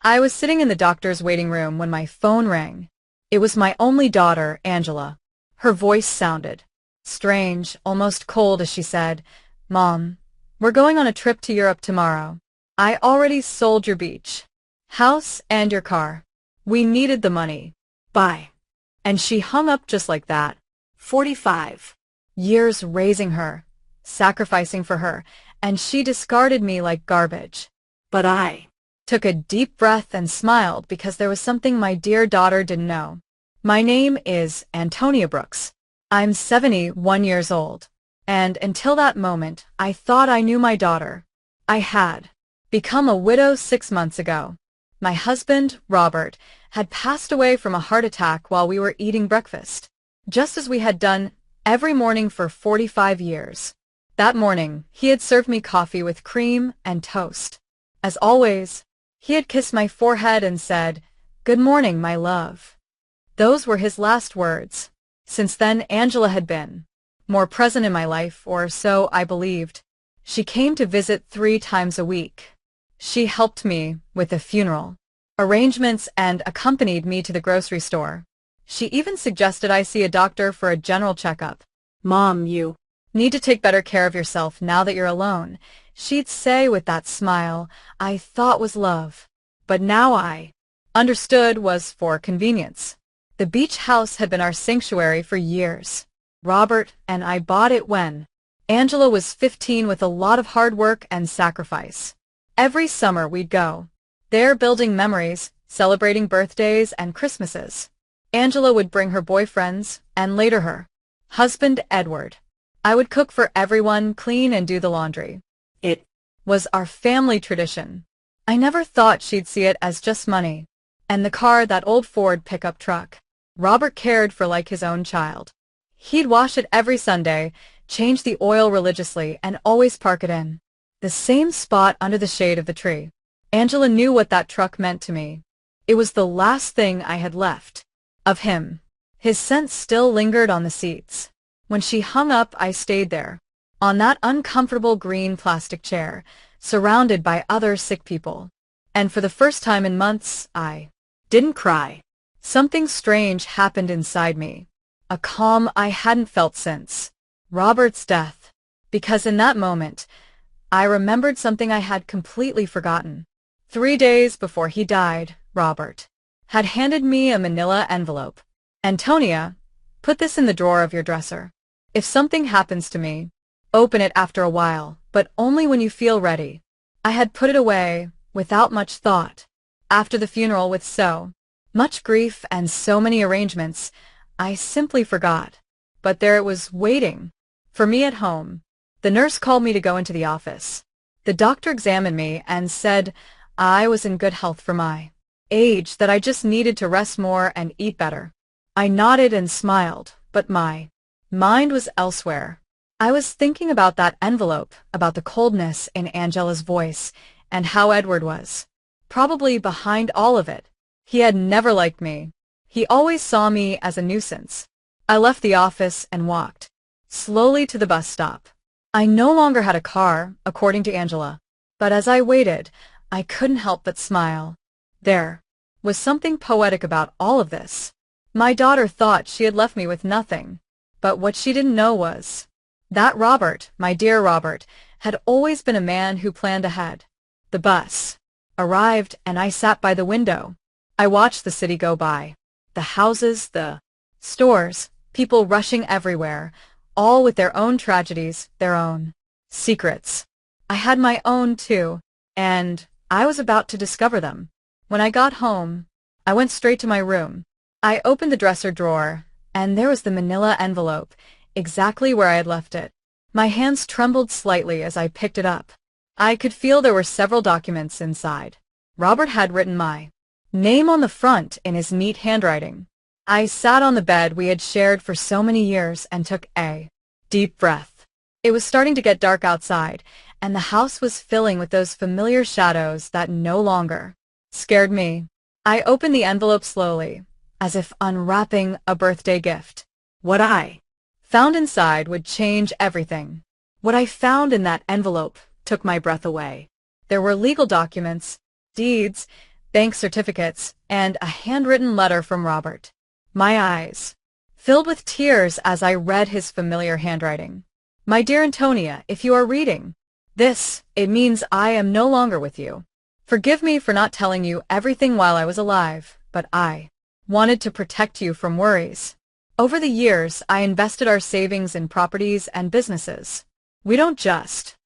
I was sitting in the doctor's waiting room when my phone rang. It was my only daughter, Angela. Her voice sounded strange, almost cold as she said, "Mom, we're going on a trip to Europe tomorrow. I already sold your beach house and your car. We needed the money. Bye." And she hung up just like that. 45 years raising her, sacrificing for her, and she discarded me like garbage. But I took a deep breath and smiled because there was something my dear daughter didn't know. My name is Antonia Brooks. I'm 71 years old. And until that moment, I thought I knew my daughter. I had become a widow 6 months ago. My husband, Robert, had passed away from a heart attack while we were eating breakfast, just as we had done every morning for 45 years. That morning, he had served me coffee with cream and toast. As always, he had kissed my forehead and said, "Good morning, my love." Those were his last words. Since then, Angela had been more present in my life, or so I believed. She came to visit 3 times a week. She helped me with the funeral arrangements and accompanied me to the grocery store. She even suggested I see a doctor for a general checkup. "Mom, you need to take better care of yourself now that you're alone," she'd say with that smile I thought was love, but now I understood was for convenience. The beach house had been our sanctuary for years. Robert and I bought it when Angela was 15 with a lot of hard work and sacrifice. Every summer we'd go there, building memories, celebrating birthdays and Christmases. Angela would bring her boyfriends, and later her husband, Edward. I would cook for everyone, clean and do the laundry. It was our family tradition. I never thought she'd see it as just money. And the car, that old Ford pickup truck, Robert cared for like his own child. He'd wash it every Sunday, change the oil religiously, and always park it in the same spot under the shade of the tree. Angela knew what that truck meant to me. It was the last thing I had left of him. His scent still lingered on the seats. When she hung up, I stayed there, on that uncomfortable green plastic chair, surrounded by other sick people. And for the first time in months, I didn't cry. Something strange happened inside me, a calm I hadn't felt since Robert's death, because in that moment, I remembered something I had completely forgotten. 3 days before he died, Robert had handed me a manila envelope. "Antonia, put this in the drawer of your dresser. If something happens to me, open it after a while, but only when you feel ready." I had put it away without much thought. After the funeral, with so much grief and so many arrangements, I simply forgot. But there it was, waiting for me at home. The nurse called me to go into the office. The doctor examined me and said I was in good health for my age, that I just needed to rest more and eat better. I nodded and smiled, but my mind was elsewhere. I was thinking about that envelope, about the coldness in Angela's voice, and how Edward was probably behind all of it. He had never liked me. He always saw me as a nuisance. I left the office and walked slowly to the bus stop. I no longer had a car, according to Angela, but as I waited, I couldn't help but smile. There was something poetic about all of this. My daughter thought she had left me with nothing, but what she didn't know was that Robert, my dear Robert, had always been a man who planned ahead. The bus arrived and I sat by the window. I watched the city go by. The houses, the stores, people rushing everywhere, all with their own tragedies, their own secrets. I had my own too, and I was about to discover them. When I got home, I went straight to my room. I opened the dresser drawer, and there was the manila envelope, exactly where I had left it. My hands trembled slightly as I picked it up. I could feel there were several documents inside. Robert had written my name on the front in his neat handwriting. I sat on the bed we had shared for so many years and took a deep breath. It was starting to get dark outside, and the house was filling with those familiar shadows that no longer scared me. I opened the envelope slowly, as if unwrapping a birthday gift. What I found inside would change everything. What I found in that envelope took my breath away. There were legal documents, deeds, bank certificates, and a handwritten letter from Robert. My eyes filled with tears as I read his familiar handwriting. My dear Antonia, if you are reading this, it means I am no longer with you. Forgive me for not telling you everything while I was alive, but I wanted to protect you from worries. Over the years, I invested our savings in properties and businesses. We don't just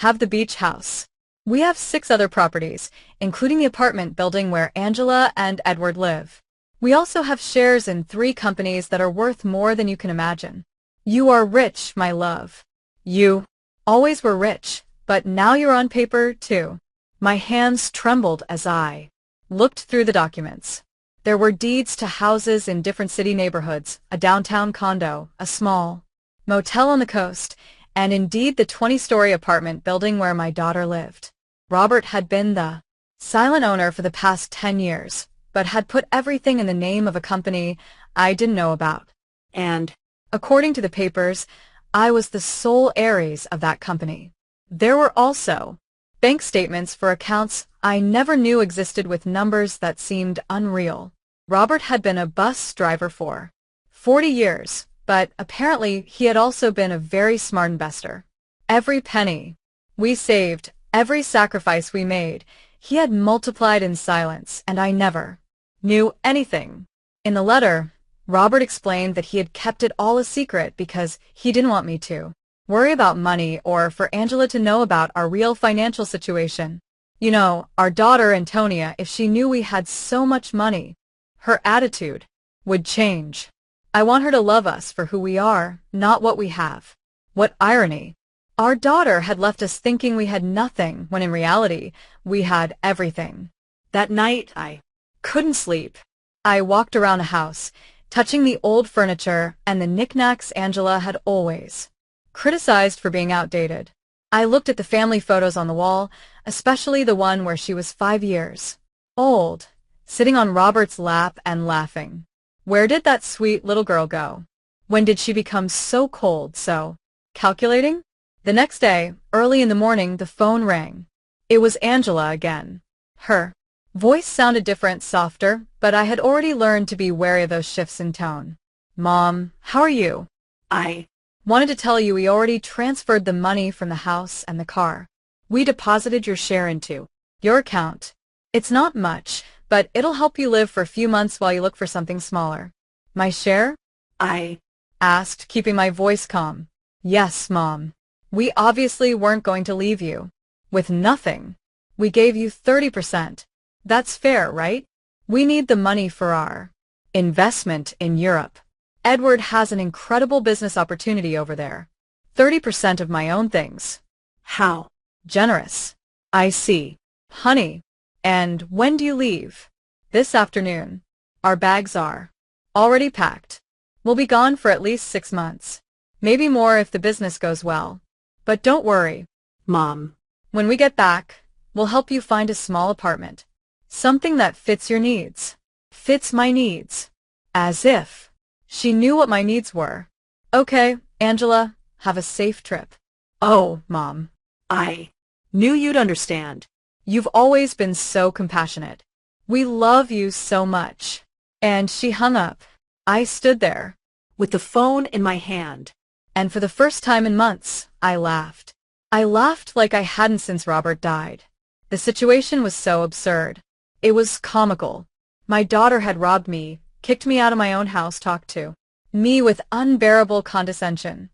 have the beach house. We have 6 other properties, including the apartment building where Angela and Edward live. We also have shares in 3 companies that are worth more than you can imagine. You are rich, my love. You always were rich, but now you're on paper, too. My hands trembled as I looked through the documents. There were deeds to houses in different city neighborhoods, a downtown condo, a small motel on the coast, and indeed the 20-story apartment building where my daughter lived. Robert had been the silent owner for the past 10 years, but had put everything in the name of a company I didn't know about. And, according to the papers, I was the sole heiress of that company. There were also bank statements for accounts I never knew existed with numbers that seemed unreal. Robert had been a bus driver for 40 years, but apparently he had also been a very smart investor. Every penny we saved, every sacrifice we made, he had multiplied in silence, and I never knew anything. In the letter, Robert explained that he had kept it all a secret because he didn't want me to worry about money or for Angela to know about our real financial situation. You know, our daughter Antonia, if she knew we had so much money, her attitude would change. I want her to love us for who we are, not what we have. What irony. Our daughter had left us thinking we had nothing, when in reality, we had everything. That night, I couldn't sleep. I walked around the house, touching the old furniture and the knickknacks Angela had always criticized for being outdated. I looked at the family photos on the wall, especially the one where she was 5 years old, sitting on Robert's lap and laughing. Where did that sweet little girl go? When did she become so cold, so calculating? The next day, early in the morning, the phone rang. It was Angela again. Her voice sounded different, softer, but I had already learned to be wary of those shifts in tone. Mom, how are you? I wanted to tell you we already transferred the money from the house and the car. We deposited your share into your account. It's not much, but it'll help you live for a few months while you look for something smaller. My share? I asked, keeping my voice calm. Yes, Mom. We obviously weren't going to leave you with nothing. We gave you 30%. That's fair, right? We need the money for our investment in Europe. Edward has an incredible business opportunity over there. 30% of my own things. How generous. I see. Honey. And when do you leave? This afternoon. Our bags are already packed. We'll be gone for at least 6 months. Maybe more if the business goes well. But don't worry, Mom. When we get back, we'll help you find a small apartment. Something that fits your needs. Fits my needs. As if she knew what my needs were. Okay, Angela, have a safe trip. Oh, Mom. I knew you'd understand. You've always been so compassionate. We love you so much. And she hung up. I stood there, with the phone in my hand. And for the first time in months, I laughed. I laughed like I hadn't since Robert died. The situation was so absurd. It was comical. My daughter had robbed me, kicked me out of my own house, talked to me with unbearable condescension.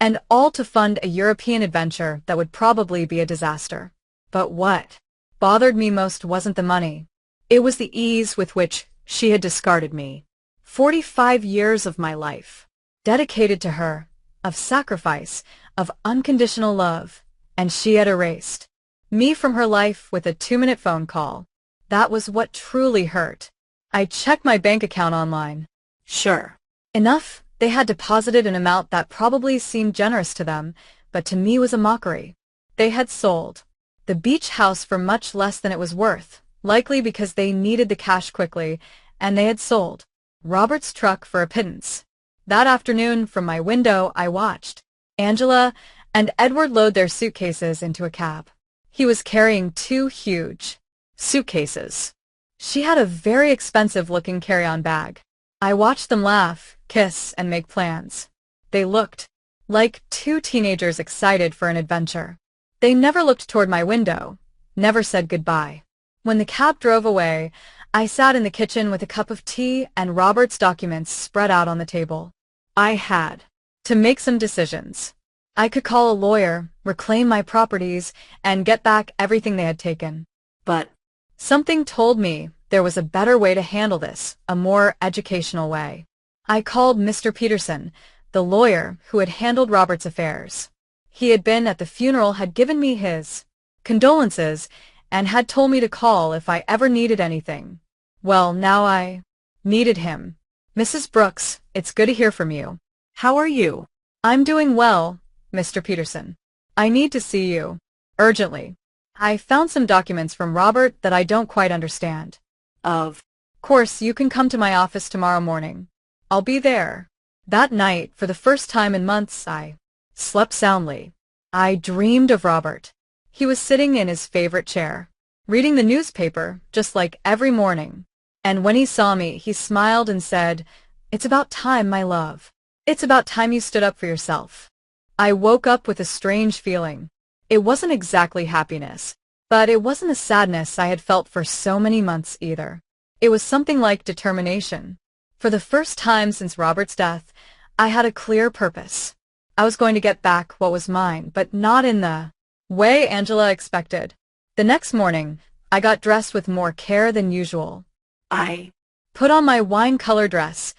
And all to fund a European adventure that would probably be a disaster. But what bothered me most wasn't the money. It was the ease with which she had discarded me. 45 years of my life, dedicated to her, of sacrifice, of unconditional love, and she had erased me from her life with a 2-minute phone call. That was what truly hurt. I checked my bank account online. Sure enough, they had deposited an amount that probably seemed generous to them, but to me was a mockery. They had sold the beach house for much less than it was worth, likely because they needed the cash quickly, and they had sold Robert's truck for a pittance. That afternoon, from my window, I watched Angela and Edward load their suitcases into a cab. He was carrying 2 huge suitcases. She had a very expensive-looking carry-on bag. I watched them laugh, kiss, and make plans. They looked like two teenagers excited for an adventure. They never looked toward my window, never said goodbye. When the cab drove away, I sat in the kitchen with a cup of tea and Robert's documents spread out on the table. I had to make some decisions. I could call a lawyer, reclaim my properties, and get back everything they had taken. But something told me there was a better way to handle this, a more educational way. I called Mr. Peterson, the lawyer who had handled Robert's affairs. He had been at the funeral, had given me his condolences, and had told me to call if I ever needed anything. Well, now I needed him. Mrs. Brooks, it's good to hear from you. How are you? I'm doing well, Mr. Peterson. I need to see you. Urgently. I found some documents from Robert that I don't quite understand. Of course, you can come to my office tomorrow morning. I'll be there. That night, for the first time in months, I slept soundly. I dreamed of Robert. He was sitting in his favorite chair, reading the newspaper, just like every morning. And when he saw me, he smiled and said, "It's about time, my love. It's about time you stood up for yourself." I woke up with a strange feeling. It wasn't exactly happiness, but it wasn't the sadness I had felt for so many months either. It was something like determination. For the first time since Robert's death, I had a clear purpose. I was going to get back what was mine, but not in the way Angela expected. The next morning, I got dressed with more care than usual. I put on my wine-color dress,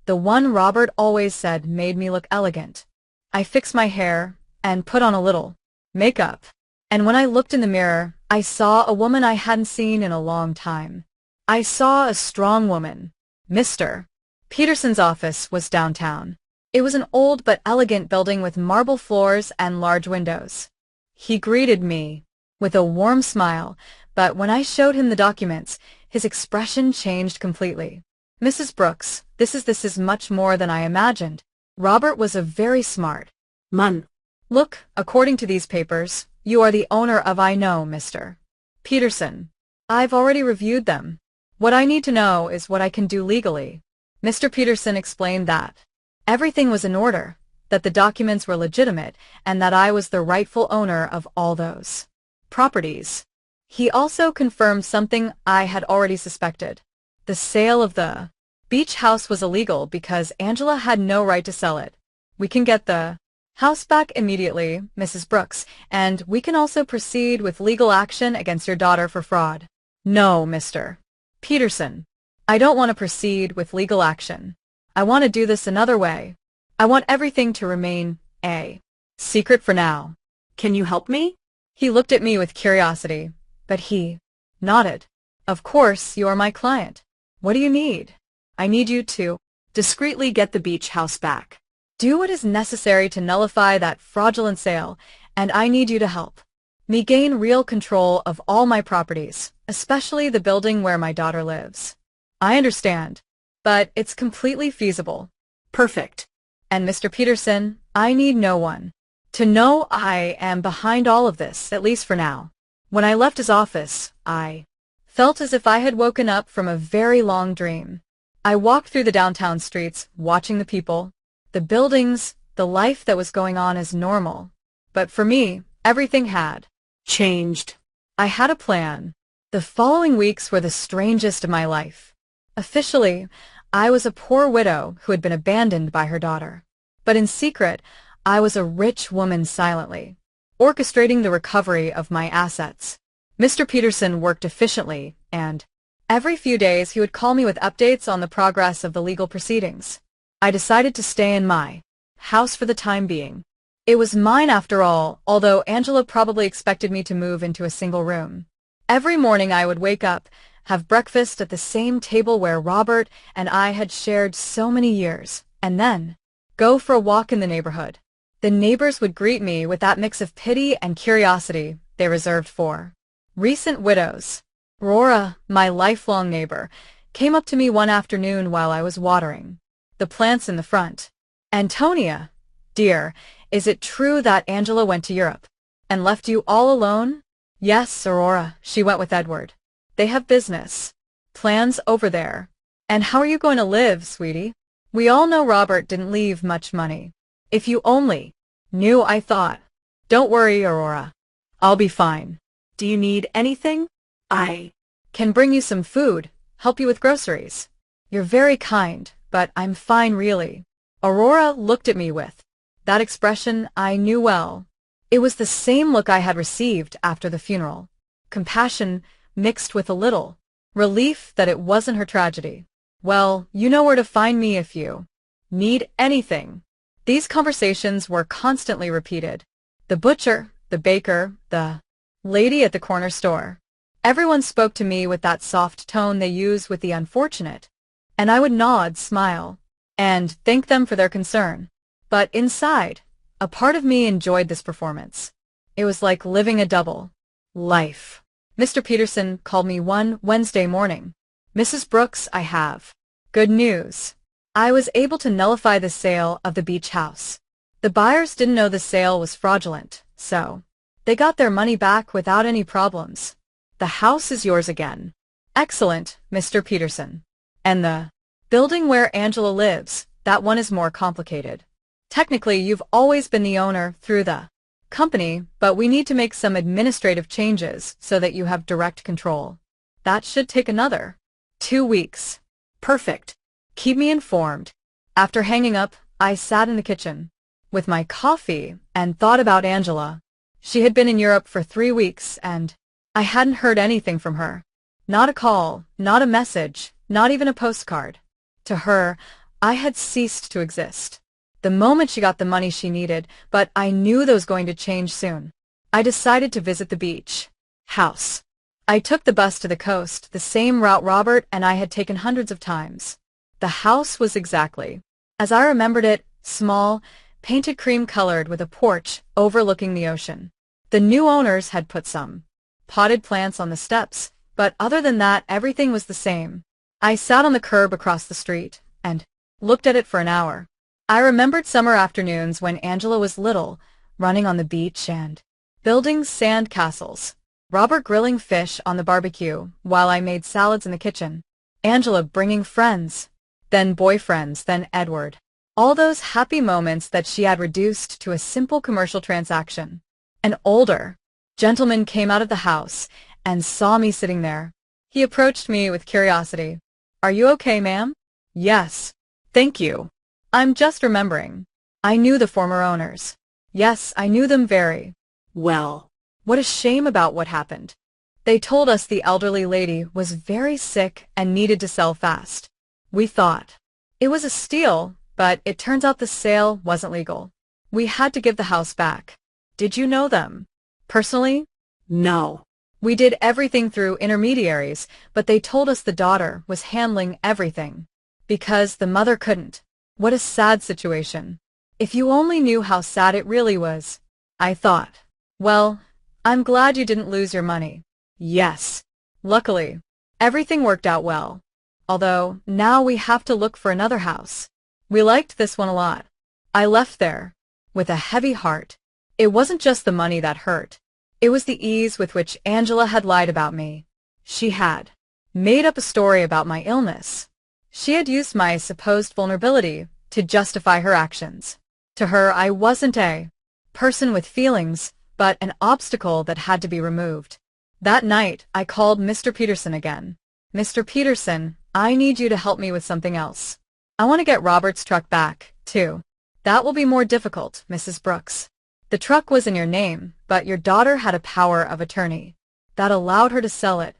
the one Robert always said made me look elegant. I fixed my hair and put on a little makeup. And when I looked in the mirror, I saw a woman I hadn't seen in a long time. I saw a strong woman. Mr. Peterson's office was downtown. It was an old but elegant building with marble floors and large windows. He greeted me with a warm smile, but when I showed him the documents, his expression changed completely. "Mrs. Brooks, this is much more than I imagined. Robert was a very smart man. Look, according to these papers, you are the owner of I know, Mr. Peterson. I've already reviewed them. What I need to know is what I can do legally." Mr. Peterson explained that everything was in order, that the documents were legitimate, and that I was the rightful owner of all those properties. He also confirmed something I had already suspected. The sale of the beach house was illegal because Angela had no right to sell it. "We can get the house back immediately, Mrs. Brooks, and we can also proceed with legal action against your daughter for fraud." "No, Mr. Peterson. I don't want to proceed with legal action. I want to do this another way. I want everything to remain a secret for now. Can you help me?" He looked at me with curiosity, but he nodded. "Of course, you are my client. What do you need?" "I need you to discreetly get the beach house back. Do what is necessary to nullify that fraudulent sale, and I need you to help me gain real control of all my properties, especially the building where my daughter lives." "I understand, but it's completely feasible." "Perfect. And Mr. Peterson, I need no one to know I am behind all of this, at least for now." When I left his office, I felt as if I had woken up from a very long dream. I walked through the downtown streets, watching the people, the buildings, the life that was going on as normal. But for me, everything had changed. I had a plan. The following weeks were the strangest of my life. Officially, I was a poor widow who had been abandoned by her daughter. But in secret, I was a rich woman silently, orchestrating the recovery of my assets. Mr. Peterson worked efficiently, and every few days he would call me with updates on the progress of the legal proceedings. I decided to stay in my house for the time being. It was mine after all, although Angela probably expected me to move into a single room. Every morning I would wake up, have breakfast at the same table where Robert and I had shared so many years, and then go for a walk in the neighborhood. The neighbors would greet me with that mix of pity and curiosity they reserved for recent widows. Aurora, my lifelong neighbor, came up to me one afternoon while I was watering the plants in the front. "Antonia, dear, is it true that Angela went to Europe and left you all alone?" "Yes, Aurora, she went with Edward. They have business Plans over there. And how are you going to live, sweetie? We all know Robert didn't leave much money. If you only knew, I thought. Don't worry, Aurora. I'll be fine. Do you need anything? I can bring you some food, help you with groceries. You're very kind, but I'm fine really. Aurora looked at me with that expression I knew well. It was the same look I had received after the funeral. Compassion mixed with a little relief that it wasn't her tragedy. Well, you know where to find me if you need anything. These conversations were constantly repeated. The butcher, the baker, the lady at the corner store. Everyone spoke to me with that soft tone they use with the unfortunate, and I would nod, smile, and thank them for their concern. But inside, a part of me enjoyed this performance. It was like living a double life. Mr. Peterson called me one Wednesday morning. Mrs. Brooks, I have good news. I was able to nullify the sale of the beach house. The buyers didn't know the sale was fraudulent, so they got their money back without any problems. The house is yours again. Excellent, Mr. Peterson. And the building where Angela lives, that one is more complicated. Technically, you've always been the owner through the company, but we need to make some administrative changes so that you have direct control. That should take another 2 weeks. Perfect. Keep me informed. After hanging up, I sat in the kitchen with my coffee and thought about Angela. She had been in Europe for 3 weeks and I hadn't heard anything from her. Not a call, not a message, not even a postcard. To her, I had ceased to exist. The moment she got the money she needed, but I knew that was going to change soon. I decided to visit the beach house. I took the bus to the coast, the same route Robert and I had taken hundreds of times. The house was exactly as I remembered it, small, painted cream-colored with a porch overlooking the ocean. The new owners had put some potted plants on the steps, but other than that, everything was the same. I sat on the curb across the street and looked at it for an hour. I remembered summer afternoons when Angela was little, running on the beach and building sand castles. Robert grilling fish on the barbecue while I made salads in the kitchen. Angela bringing friends, then boyfriends, then Edward. All those happy moments that she had reduced to a simple commercial transaction. An older gentleman came out of the house and saw me sitting there. He approached me with curiosity. "Are you okay, ma'am?" "Yes, thank you. I'm just remembering. I knew the former owners. Yes, I knew them very well. What a shame about what happened. They told us the elderly lady was very sick and needed to sell fast. We thought it was a steal, but it turns out the sale wasn't legal. We had to give the house back." "Did you know them personally?" "No. We did everything through intermediaries, but they told us the daughter was handling everything because the mother couldn't." What a sad situation. If you only knew how sad it really was. I thought. Well, I'm glad you didn't lose your money. Yes. Luckily, everything worked out well. Although, now we have to look for another house. We liked this one a lot. I left there with a heavy heart. It wasn't just the money that hurt. It was the ease with which Angela had lied about me. She had made up a story about my illness. She had used my supposed vulnerability to justify her actions. To her, I wasn't a person with feelings, but an obstacle that had to be removed. That night, I called Mr. Peterson again. "Mr. Peterson, I need you to help me with something else. I want to get Robert's truck back, too." "That will be more difficult, Mrs. Brooks. The truck was in your name, but your daughter had a power of attorney that allowed her to sell it."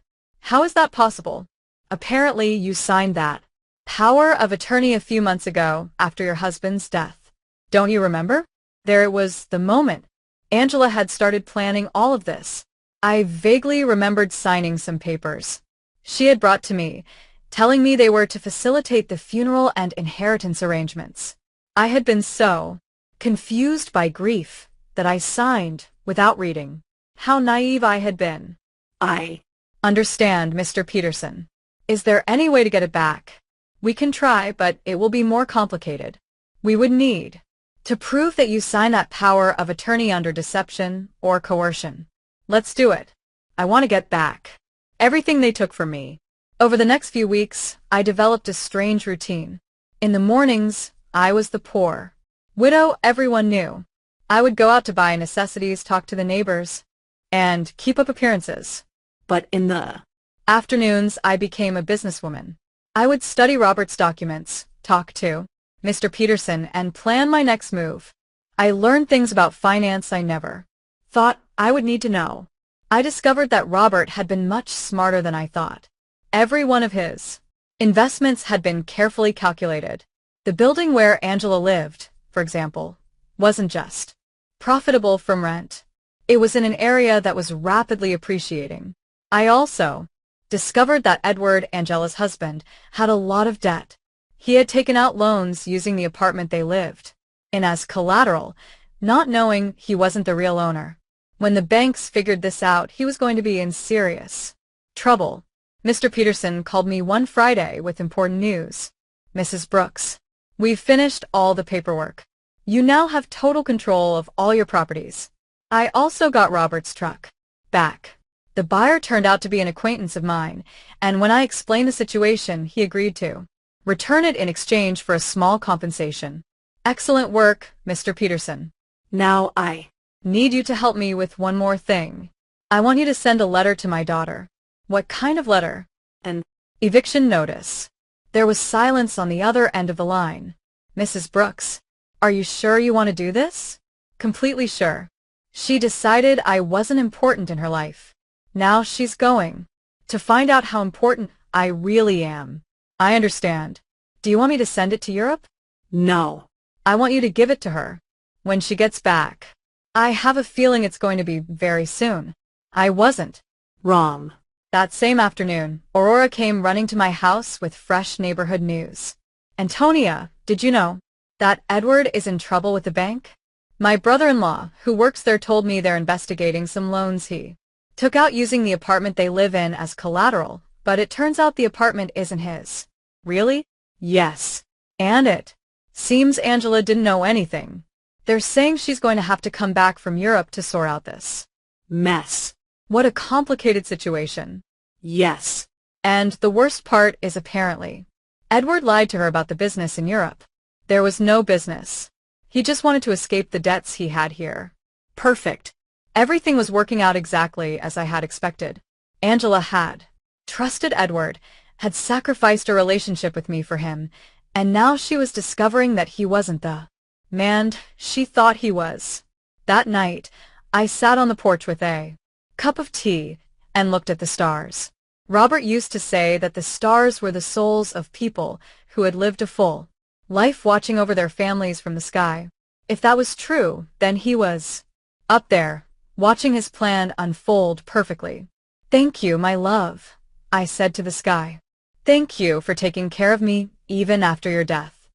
"How is that possible?" "Apparently, you signed that power of attorney a few months ago after your husband's death. Don't you remember? There it was the moment Angela had started planning all of this. I vaguely remembered signing some papers she had brought to me, telling me they were to facilitate the funeral and inheritance arrangements. I had been so confused by grief that I signed without reading. How naive I had been. "I understand, Mr. Peterson. Is there any way to get it back?" "We can try, but it will be more complicated. We would need to prove that you signed that power of attorney under deception or coercion." "Let's do it. I want to get back everything they took from me." Over the next few weeks, I developed a strange routine. In the mornings, I was the poor widow everyone knew. I would go out to buy necessities, talk to the neighbors, and keep up appearances. But in the afternoons, I became a businesswoman. I would study Robert's documents, talk to Mr. Peterson, and plan my next move. I learned things about finance I never thought I would need to know. I discovered that Robert had been much smarter than I thought. Every one of his investments had been carefully calculated. The building where Angela lived, for example, wasn't just profitable from rent. It was in an area that was rapidly appreciating. I also discovered that Edward, Angela's husband, had a lot of debt. He had taken out loans using the apartment they lived in as collateral, not knowing he wasn't the real owner. When the banks figured this out, he was going to be in serious trouble. Mr. Peterson called me one Friday with important news. Mrs. Brooks, we've finished all the paperwork. You now have total control of all your properties. I also got Robert's truck back. The buyer turned out to be an acquaintance of mine, and when I explained the situation, he agreed to return it in exchange for a small compensation. Excellent work, Mr. Peterson. Now I need you to help me with one more thing. I want you to send a letter to my daughter. What kind of letter? An eviction notice. There was silence on the other end of the line. Mrs. Brooks, are you sure you want to do this? Completely sure. She decided I wasn't important in her life. Now she's going to find out how important I really am. I understand. Do you want me to send it to Europe? No. I want you to give it to her when she gets back. I have a feeling it's going to be very soon. I wasn't wrong. That same afternoon, Aurora came running to my house with fresh neighborhood news. Antonia, did you know that Edward is in trouble with the bank? My brother-in-law, who works there, told me they're investigating some loans he took out using the apartment they live in as collateral, but it turns out the apartment isn't his. Really? Yes. And it seems Angela didn't know anything. They're saying she's going to have to come back from Europe to sort out this mess. What a complicated situation. Yes. And the worst part is apparently Edward lied to her about the business in Europe. There was no business. He just wanted to escape the debts he had here. Perfect. Everything was working out exactly as I had expected. Angela had trusted Edward, had sacrificed a relationship with me for him, and now she was discovering that he wasn't the man she thought he was. That night, I sat on the porch with a cup of tea and looked at the stars. Robert used to say that the stars were the souls of people who had lived a full life watching over their families from the sky. If that was true, then he was up there, watching his plan unfold perfectly. Thank you, my love, I said to the sky. Thank you for taking care of me even after your death.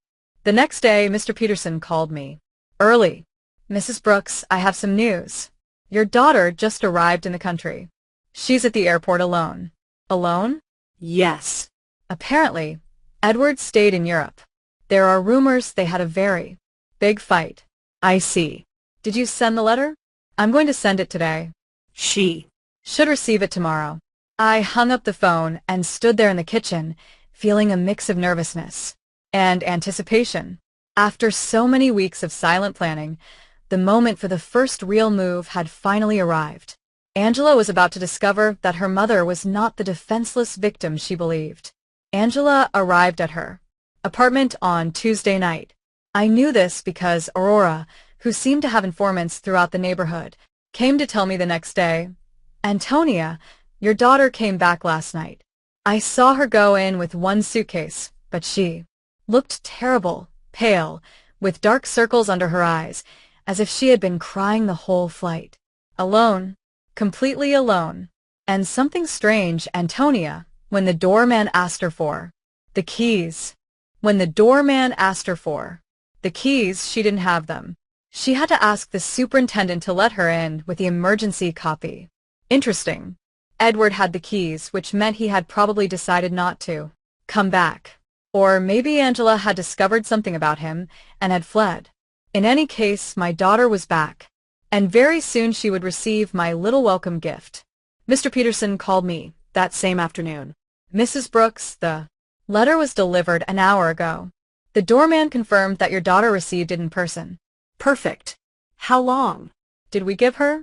The next day, Mr. Peterson called me early. Mrs. Brooks, I have some news. Your daughter just arrived in the country. She's at the airport alone. Alone? Yes. Apparently, Edward stayed in Europe. There are rumors they had a very big fight. I see. Did you send the letter? I'm going to send it today. She should receive it tomorrow. I hung up the phone and stood there in the kitchen, feeling a mix of nervousness and anticipation. After so many weeks of silent planning, the moment for the first real move had finally arrived. Angela was about to discover that her mother was not the defenseless victim she believed. Angela arrived at her apartment on Tuesday night. I knew this because Aurora, who seemed to have informants throughout the neighborhood, came to tell me the next day, Antonia, your daughter came back last night. I saw her go in with one suitcase, but she looked terrible, pale, with dark circles under her eyes, as if she had been crying the whole flight. Alone, completely alone. And something strange, Antonia, when the doorman asked her for the keys. When the doorman asked her for the keys, she didn't have them. She had to ask the superintendent to let her in with the emergency copy. Interesting. Edward had the keys, which meant he had probably decided not to come back. Or maybe Angela had discovered something about him and had fled. In any case, my daughter was back, and very soon she would receive my little welcome gift. Mr. Peterson called me that same afternoon. Mrs. Brooks, the letter was delivered an hour ago. The doorman confirmed that your daughter received it in person. Perfect. How long? Did we give her?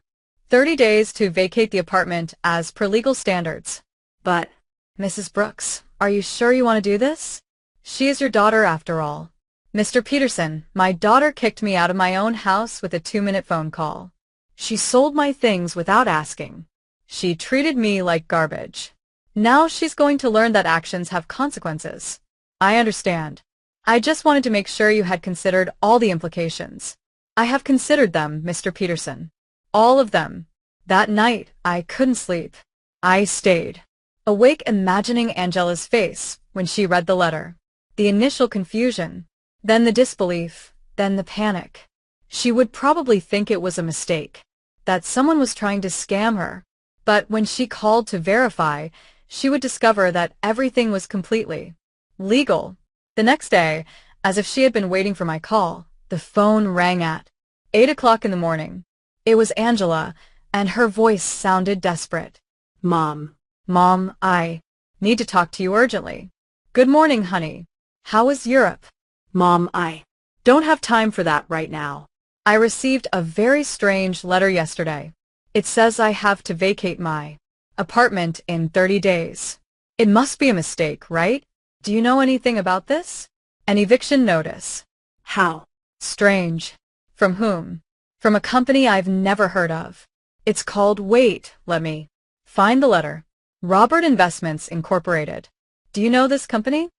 30 days to vacate the apartment as per legal standards. But, Mrs. Brooks, are you sure you want to do this? She is your daughter after all. Mr. Peterson, my daughter kicked me out of my own house with a 2-minute phone call. She sold my things without asking. She treated me like garbage. Now she's going to learn that actions have consequences. I understand. I just wanted to make sure you had considered all the implications. I have considered them, Mr. Peterson. All of them. That night, I couldn't sleep. I stayed awake imagining Angela's face when she read the letter. The initial confusion, then the disbelief, then the panic. She would probably think it was a mistake, that someone was trying to scam her. But when she called to verify, she would discover that everything was completely legal. The next day, as if she had been waiting for my call, the phone rang at 8 o'clock in the morning. It was Angela, and her voice sounded desperate. Mom. Mom, I need to talk to you urgently. Good morning, honey. How is Europe? Mom, I don't have time for that right now. I received a very strange letter yesterday. It says I have to vacate my apartment in 30 days. It must be a mistake, right? Do you know anything about this? An eviction notice. How? Strange. From whom? From a company I've never heard of. It's called Wait, let me find the letter. Robert Investments Incorporated. Do you know this company?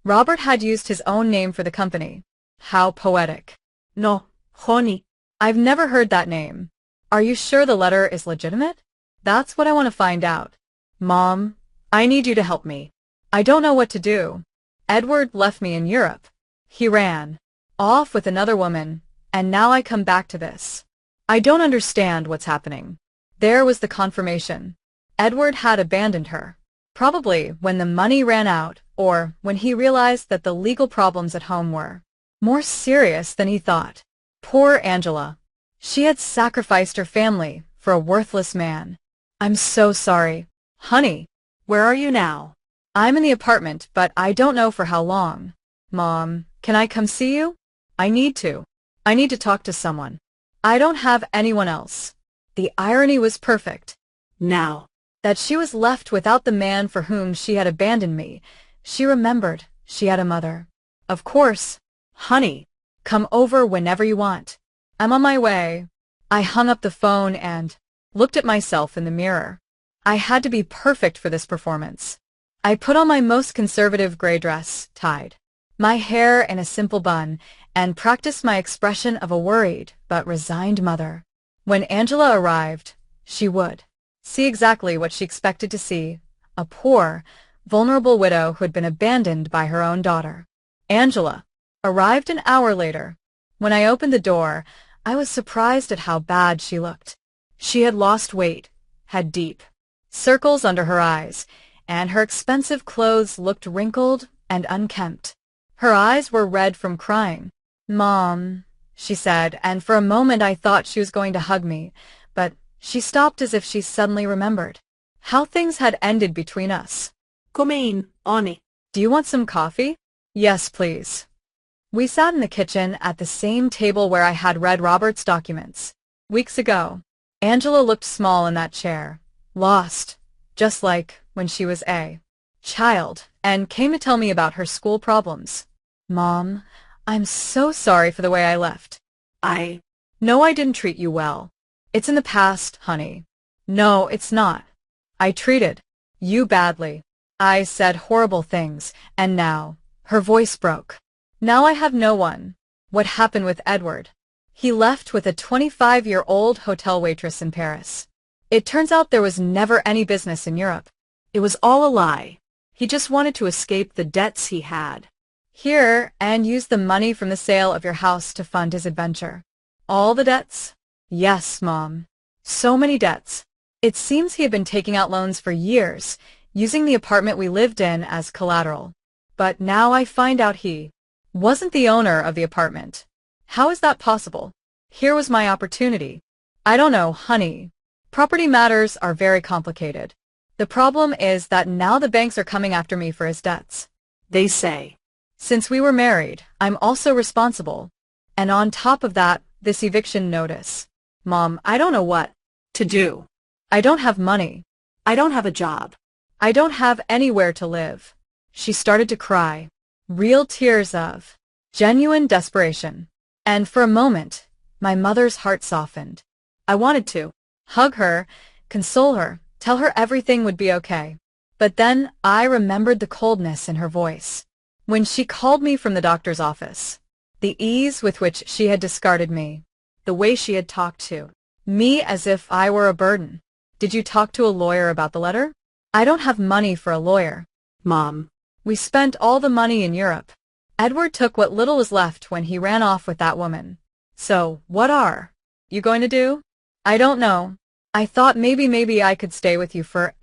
Robert had used his own name for the company. How poetic. No, honey. I've never heard that name. Are you sure the letter is legitimate? That's what I want to find out. Mom, I need you to help me. I don't know what to do. Edward left me in Europe. He ran off with another woman, and now I come back to this. I don't understand what's happening. There was the confirmation. Edward had abandoned her. Probably when the money ran out, or when he realized that the legal problems at home were more serious than he thought. Poor Angela. She had sacrificed her family for a worthless man. I'm so sorry. Honey, Where are you now? I'm in the apartment, but I don't know for how long. Mom, can I come see you? I need to. I need to talk to someone. I don't have anyone else. The irony was perfect. Now. That she was left without the man for whom she had abandoned me. She remembered she had a mother. Of course. Honey, come over whenever you want. I'm on my way. I hung up the phone and looked at myself in the mirror. I had to be perfect for this performance. I put on my most conservative gray dress, tied my hair in a simple bun, and practiced my expression of a worried but resigned mother. When Angela arrived, she would see exactly what she expected to see, a poor, vulnerable widow who had been abandoned by her own daughter. Angela arrived an hour later. When I opened the door, I was surprised at how bad she looked. She had lost weight, had deep circles under her eyes, and her expensive clothes looked wrinkled and unkempt. Her eyes were red from crying. Mom, she said, and for a moment I thought she was going to hug me, but she stopped as if she suddenly remembered how things had ended between us. Come in, honey. Do you want some coffee? Yes, please. We sat in the kitchen at the same table where I had read Robert's documents weeks ago. Angela looked small in that chair, lost, just like when she was a child, and came to tell me about her school problems. Mom, I'm so sorry for the way I left. No, I didn't treat you well. It's in the past, honey. No, it's not. I treated you badly. I said horrible things, and now, her voice broke. Now I have no one. What happened with Edward? He left with a 25-year-old hotel waitress in Paris. It turns out there was never any business in Europe. It was all a lie. He just wanted to escape the debts he had. Here, and use the money from the sale of your house to fund his adventure. All the debts? Yes, Mom. So many debts. It seems he had been taking out loans for years, using the apartment we lived in as collateral. But now I find out he wasn't the owner of the apartment. How is that possible? Here was my opportunity. I don't know, honey. Property matters are very complicated. The problem is that now the banks are coming after me for his debts. They say. Since we were married, I'm also responsible. And on top of that, this eviction notice. Mom, I don't know what To do. I don't have money. I don't have a job. I don't have anywhere to live. She started to cry. Real tears of genuine desperation. And for a moment, my mother's heart softened. I wanted to hug her, console her, tell her everything would be okay. But then I remembered the coldness in her voice. When she called me from the doctor's office, the ease with which she had discarded me, the way she had talked to me as if I were a burden. Did you talk to a lawyer about the letter? I don't have money for a lawyer. Mom. We spent all the money in Europe. Edward took what little was left when he ran off with that woman. So, what are you going to do? I don't know. I thought maybe I could stay with you for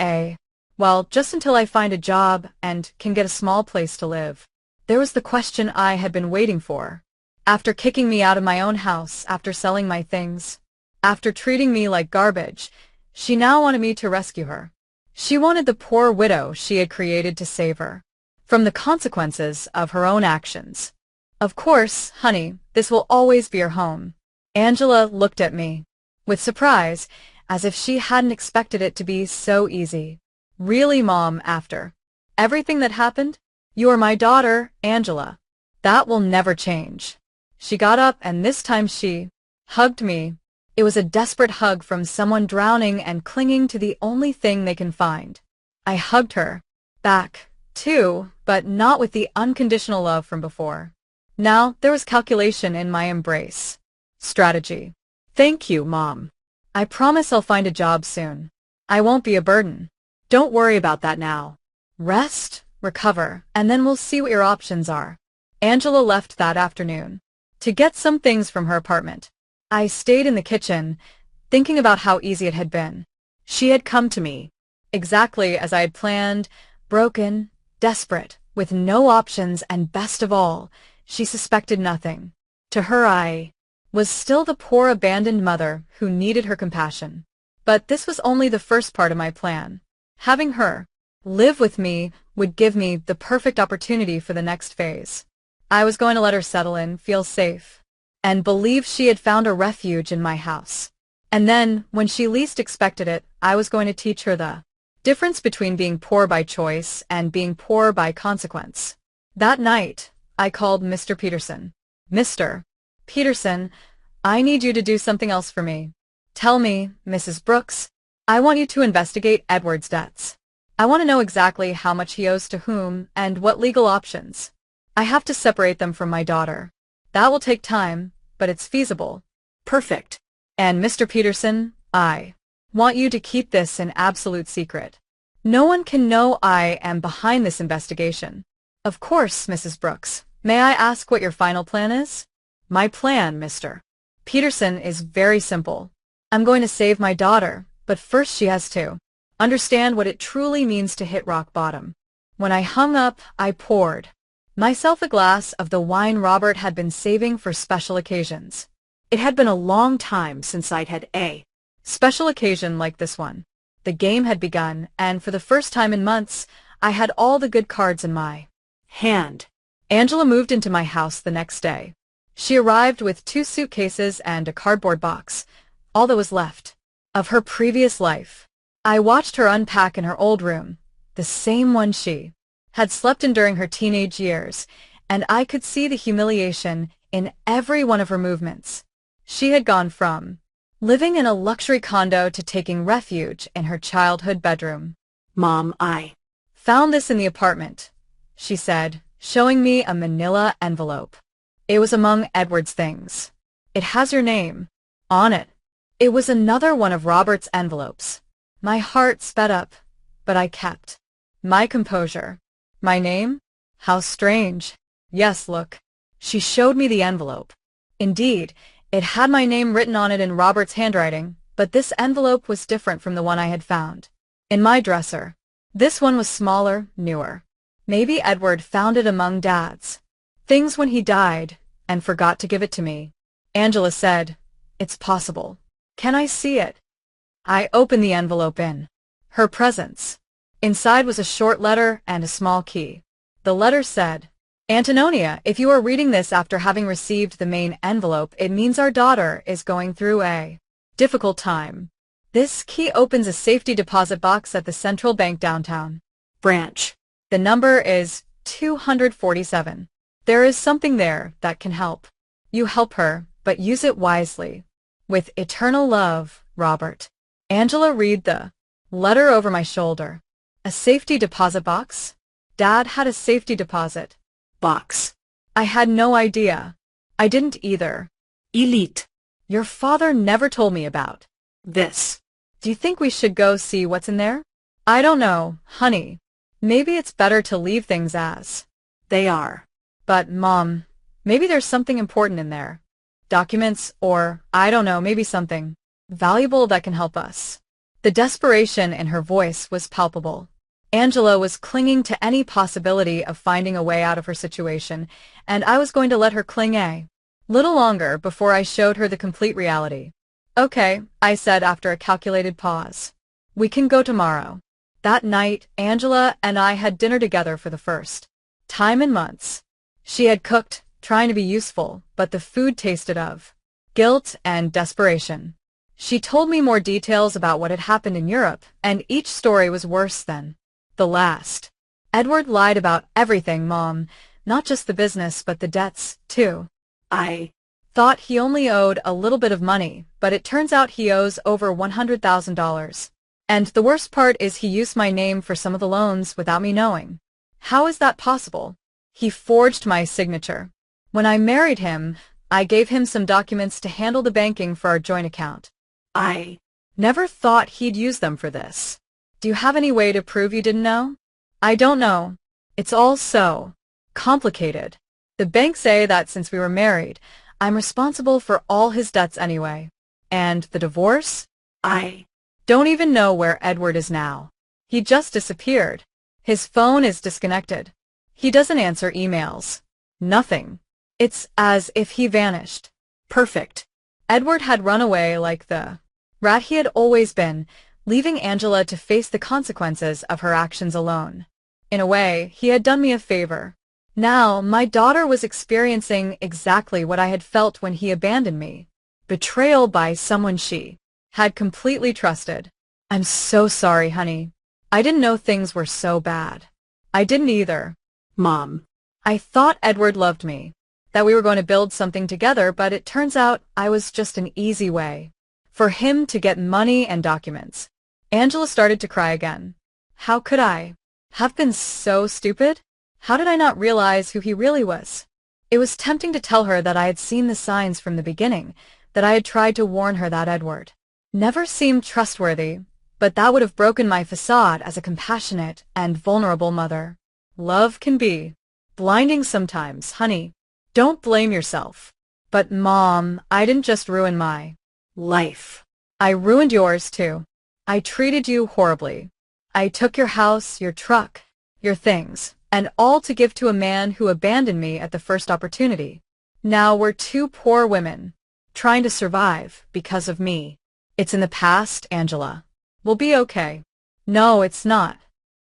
well, just until I find a job and can get a small place to live. There was the question I had been waiting for. After kicking me out of my own house, after selling my things, after treating me like garbage, she now wanted me to rescue her. She wanted the poor widow she had created to save her from the consequences of her own actions. Of course, honey, this will always be your home. Angela looked at me with surprise, as if she hadn't expected it to be so easy. Really, Mom, after everything that happened? You are my daughter, Angela. That will never change. She got up and this time she hugged me. It was a desperate hug from someone drowning and clinging to the only thing they can find. I hugged her back, too, but not with the unconditional love from before. Now there was calculation in my embrace. Strategy. Thank you, Mom. I promise I'll find a job soon. I won't be a burden. Don't worry about that now. Rest, recover, and then we'll see what your options are. Angela left that afternoon to get some things from her apartment. I stayed in the kitchen, thinking about how easy it had been. She had come to me, exactly as I had planned, broken, desperate, with no options, and best of all, she suspected nothing. To her I was still the poor abandoned mother who needed her compassion. But this was only the first part of my plan. Having her live with me would give me the perfect opportunity for the next phase. I was going to let her settle in, feel safe, and believe she had found a refuge in my house. And then, when she least expected it, I was going to teach her the difference between being poor by choice and being poor by consequence. That night, I called Mr. Peterson. Mr. Peterson, I need you to do something else for me. Tell me, Mrs. Brooks, I want you to investigate Edward's debts. I want to know exactly how much he owes to whom and what legal options. I have to separate them from my daughter. That will take time, but it's feasible. Perfect. And Mr. Peterson, I want you to keep this an absolute secret. No one can know I am behind this investigation. Of course, Mrs. Brooks. May I ask what your final plan is? My plan, Mr. Peterson, is very simple. I'm going to save my daughter, but first she has to understand what it truly means to hit rock bottom. When I hung up, I poured myself a glass of the wine Robert had been saving for special occasions. It had been a long time since I'd had a special occasion like this one. The game had begun, and for the first time in months, I had all the good cards in my hand. Angela moved into my house the next day. She arrived with 2 suitcases and a cardboard box, all that was left of her previous life. I watched her unpack in her old room, the same one she had slept in during her teenage years, and I could see the humiliation in every one of her movements. She had gone from living in a luxury condo to taking refuge in her childhood bedroom. Mom, I found this in the apartment, she said, showing me a manila envelope. It was among Edward's things. It has your name on it. It was another one of Robert's envelopes. My heart sped up, but I kept my composure. My name? How strange. Yes, look. She showed me the envelope. Indeed, it had my name written on it in Robert's handwriting, but this envelope was different from the one I had found in my dresser. This one was smaller, newer. Maybe Edward found it among Dad's things when he died and forgot to give it to me. Angela said, "It's possible. Can I see it?" I opened the envelope in her presence. Inside was a short letter and a small key. The letter said, Antonia, if you are reading this after having received the main envelope, it means our daughter is going through a difficult time. This key opens a safety deposit box at the Central Bank downtown branch. The number is 247. There is something there that can help. You help her, but use it wisely. With eternal love, Robert. Angela read the letter over my shoulder. A safety deposit box? Dad had a safety deposit box. I had no idea. I didn't either. Elite. Your father never told me about This. Do you think we should go see what's in there? I don't know, honey. Maybe it's better to leave things as They are. But, Mom, maybe there's something important in there. Documents or, I don't know, maybe something valuable that can help us. The desperation in her voice was palpable. Angela was clinging to any possibility of finding a way out of her situation, and I was going to let her cling a little longer before I showed her the complete reality. Okay, I said after a calculated pause. We can go tomorrow. That night, Angela and I had dinner together for the first time in months. She had cooked, trying to be useful, but the food tasted of guilt and desperation. She told me more details about what had happened in Europe, and each story was worse than the last. Edward lied about everything, Mom, not just the business but the debts, too. I Thought he only owed a little bit of money, but it turns out he owes over $100,000. And the worst part is he used my name for some of the loans without me knowing. How is that possible? He forged my signature. When I married him, I gave him some documents to handle the banking for our joint account. I Never thought he'd use them for this. Do you have any way to prove you didn't know? I don't know. It's all so complicated. The banks say that since we were married, I'm responsible for all his debts anyway. And the divorce? I Don't even know where Edward is now. He just disappeared. His phone is disconnected. He doesn't answer emails. Nothing. It's as if he vanished. Perfect. Edward had run away like the rat he had always been, leaving Angela to face the consequences of her actions alone. In a way, he had done me a favor. Now, my daughter was experiencing exactly what I had felt when he abandoned me. Betrayal by someone she had completely trusted. I'm so sorry, honey. I didn't know things were so bad. I didn't either. Mom. I thought Edward loved me, that we were going to build something together, but it turns out I was just an easy way for him to get money and documents. Angela started to cry again. How could I have been so stupid? How did I not realize who he really was? It was tempting to tell her that I had seen the signs from the beginning, that I had tried to warn her that Edward never seemed trustworthy, but that would have broken my facade as a compassionate and vulnerable mother. Love can be blinding sometimes, honey. Don't blame yourself. But Mom, I didn't just ruin my Life. I ruined yours too. I treated you horribly. I took your house, your truck, your things, and all to give to a man who abandoned me at the first opportunity. Now we're two poor women, trying to survive because of me. It's in the past, Angela. We'll be okay. No, it's not.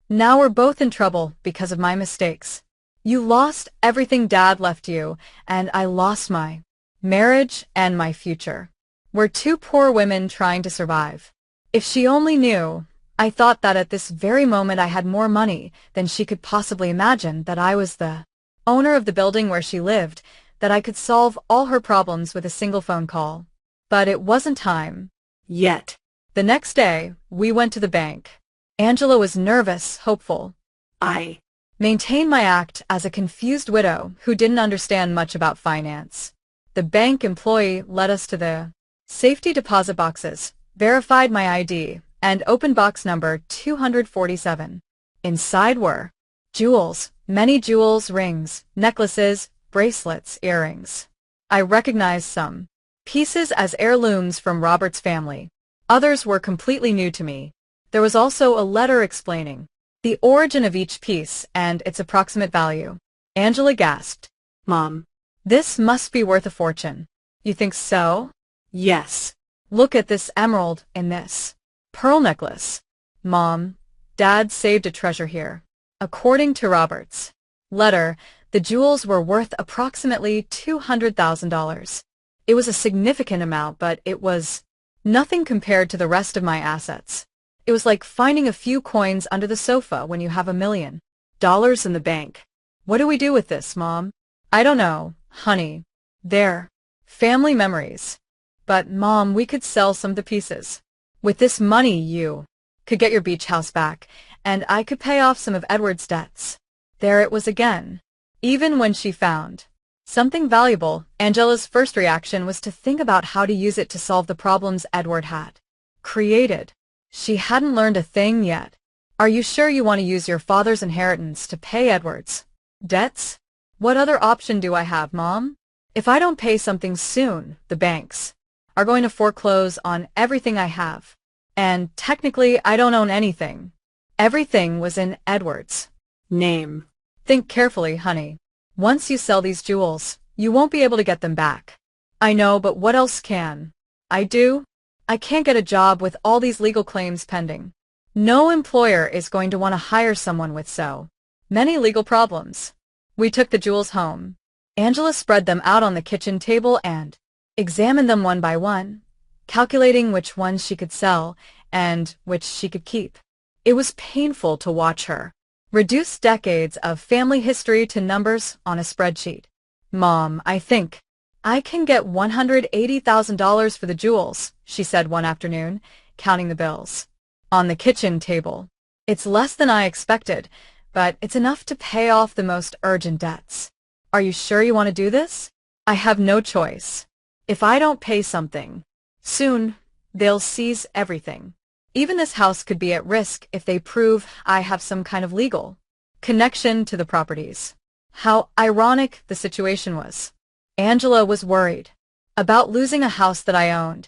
Now we're both in trouble because of my mistakes. You lost everything Dad left you, and I lost my marriage and my future. We're two poor women trying to survive. If she only knew. I thought that at this very moment I had more money than she could possibly imagine, that I was the owner of the building where she lived, that I could solve all her problems with a single phone call. But it wasn't time Yet. The next day, we went to the bank. Angela was nervous, hopeful. I Maintained my act as a confused widow who didn't understand much about finance. The bank employee led us to the safety deposit boxes, verified my ID, and opened box number 247. Inside were jewels, many jewels, rings, necklaces, bracelets, earrings. I recognized some pieces as heirlooms from Robert's family. Others were completely new to me. There was also a letter explaining the origin of each piece and its approximate value. Angela gasped. Mom. This must be worth a fortune. You think so? Yes. Look at this emerald in this pearl necklace. Mom, Dad saved a treasure here. According to Robert's letter, the jewels were worth approximately $200,000. It was a significant amount, but it was nothing compared to the rest of my assets. It was like finding a few coins under the sofa when you have $1 million in the bank. What do we do with this, Mom? I don't know, honey. They're family memories. But, Mom, we could sell some of the pieces. With this money, you could get your beach house back, and I could pay off some of Edward's debts. There it was again. Even when she found something valuable, Angela's first reaction was to think about how to use it to solve the problems Edward had created. She hadn't learned a thing yet. Are you sure you want to use your father's inheritance to pay Edward's debts? What other option do I have, Mom? If I don't pay something soon, the banks are going to foreclose on everything I have. And technically, I don't own anything. Everything was in Edward's name. Think carefully, honey. Once you sell these jewels, you won't be able to get them back. I know, but what else can I do? I can't get a job with all these legal claims pending. No employer is going to want to hire someone with so many legal problems. We took the jewels home. Angela spread them out on the kitchen table and examined them one by one, calculating which ones she could sell and which she could keep. It was painful to watch her reduce decades of family history to numbers on a spreadsheet. Mom, I think I can get $180,000 for the jewels, she said one afternoon, counting the bills on the kitchen table. It's less than I expected, but it's enough to pay off the most urgent debts. Are you sure you want to do this? I have no choice. If I don't pay something soon, they'll seize everything. Even this house could be at risk if they prove I have some kind of legal connection to the properties. How ironic the situation was. Angela was worried about losing a house that I owned,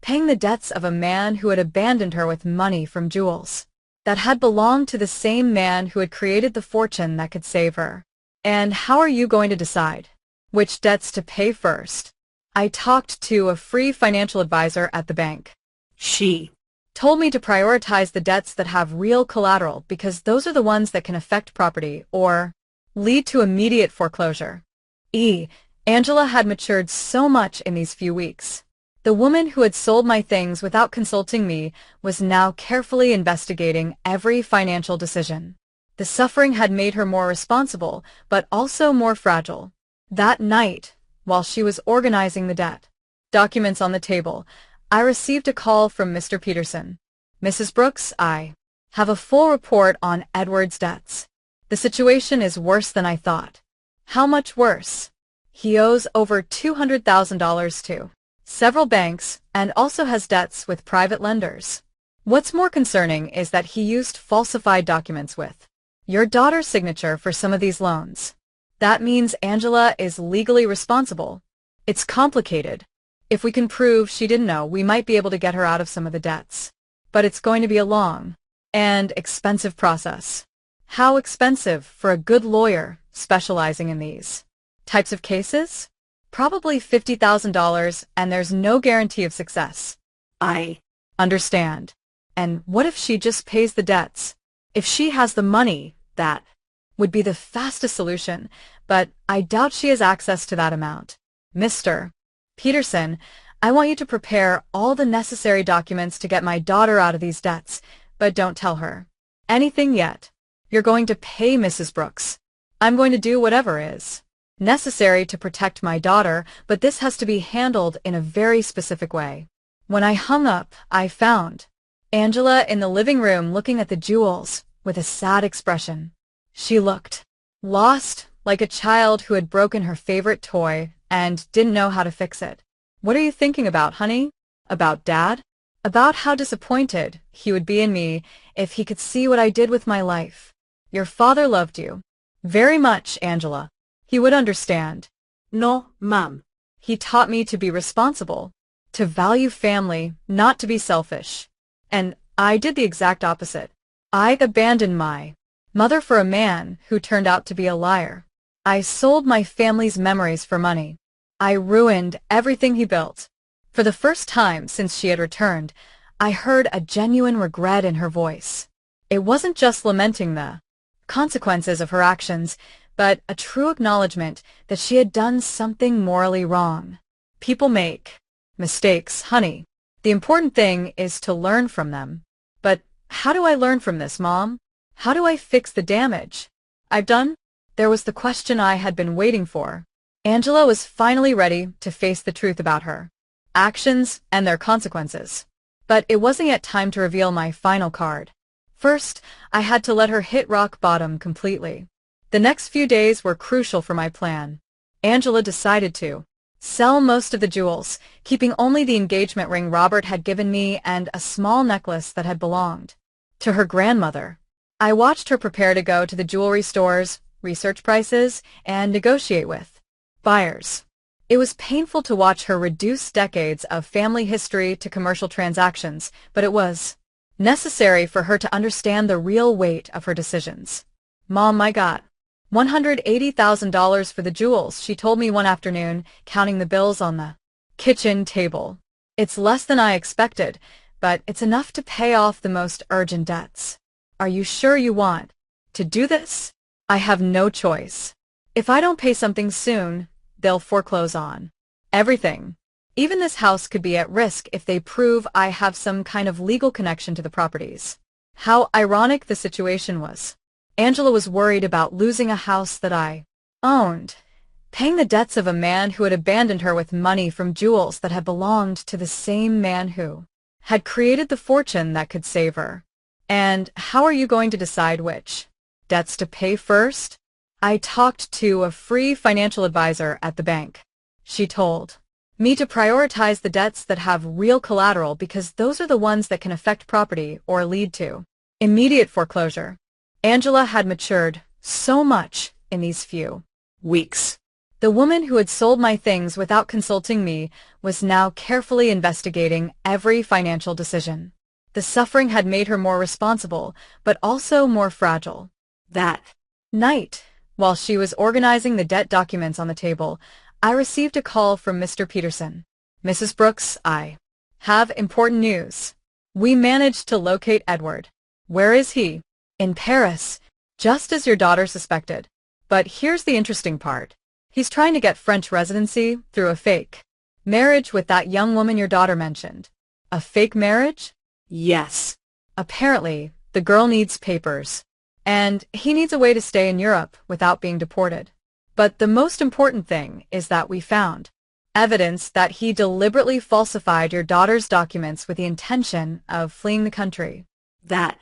paying the debts of a man who had abandoned her with money from jewels that had belonged to the same man who had created the fortune that could save her. And how are you going to decide which debts to pay first? I talked to a free financial advisor at the bank. She told me to prioritize the debts that have real collateral because those are the ones that can affect property or lead to immediate foreclosure. Angela had matured so much in these few weeks. The woman who had sold my things without consulting me was now carefully investigating every financial decision. The suffering had made her more responsible, but also more fragile. That night, while she was organizing the debt documents on the table, I received a call from Mr. Peterson. Mrs. Brooks, I have a full report on Edward's debts. The situation is worse than I thought. How much worse? He owes over $200,000 to several banks and also has debts with private lenders. What's more concerning is that he used falsified documents with your daughter's signature for some of these loans. That means Angela is legally responsible. It's complicated. If we can prove she didn't know, we might be able to get her out of some of the debts. But it's going to be a long and expensive process. How expensive for a good lawyer specializing in these types of cases? Probably $50,000, and there's no guarantee of success. I understand. And what if she just pays the debts? If she has the money, that would be the fastest solution, but I doubt she has access to that amount. Mr. Peterson, I want you to prepare all the necessary documents to get my daughter out of these debts, but don't tell her anything yet. You're going to pay Mrs. Brooks. I'm going to do whatever is necessary to protect my daughter, but this has to be handled in a very specific way. When I hung up, I found Angela in the living room looking at the jewels with a sad expression. She looked lost, like a child who had broken her favorite toy and didn't know how to fix it. What are you thinking about, honey? About Dad? About how disappointed he would be in me if he could see what I did with my life. Your father loved you very much, Angela. He would understand. No, Mom. He taught me to be responsible, to value family, not to be selfish. And I did the exact opposite. I abandoned my mother for a man who turned out to be a liar. I sold my family's memories for money. I ruined everything he built. For the first time since she had returned, I heard a genuine regret in her voice. It wasn't just lamenting the consequences of her actions, but a true acknowledgement that she had done something morally wrong. People make mistakes, honey. The important thing is to learn from them. But how do I learn from this, Mom? How do I fix the damage I've done? There was the question I had been waiting for. Angela was finally ready to face the truth about her actions and their consequences. But it wasn't yet time to reveal my final card. First, I had to let her hit rock bottom completely. The next few days were crucial for my plan. Angela decided to sell most of the jewels, keeping only the engagement ring Robert had given me and a small necklace that had belonged to her grandmother. I watched her prepare to go to the jewelry stores, research prices, and negotiate with buyers. It was painful to watch her reduce decades of family history to commercial transactions, but it was necessary for her to understand the real weight of her decisions. Mom, I got $180,000 for the jewels, she told me one afternoon, counting the bills on the kitchen table. It's less than I expected, but it's enough to pay off the most urgent debts. Are you sure you want to do this? I have no choice. If I don't pay something soon, they'll foreclose on everything. Even this house could be at risk if they prove I have some kind of legal connection to the properties. How ironic the situation was. Angela was worried about losing a house that I owned, paying the debts of a man who had abandoned her with money from jewels that had belonged to the same man who had created the fortune that could save her. And how are you going to decide which debts to pay first? I talked to a free financial advisor at the bank. She told me to prioritize the debts that have real collateral because those are the ones that can affect property or lead to immediate foreclosure. Angela had matured so much in these few weeks. The woman who had sold my things without consulting me was now carefully investigating every financial decision. The suffering had made her more responsible, but also more fragile. That night, while she was organizing the debt documents on the table, I received a call from Mr. Peterson. Mrs. Brooks, I have important news. We managed to locate Edward. Where is he? In Paris, just as your daughter suspected. But here's the interesting part. He's trying to get French residency through a fake marriage with that young woman your daughter mentioned. A fake marriage? Yes. Apparently, the girl needs papers, and he needs a way to stay in Europe without being deported. But the most important thing is that we found evidence that he deliberately falsified your daughter's documents with the intention of fleeing the country. That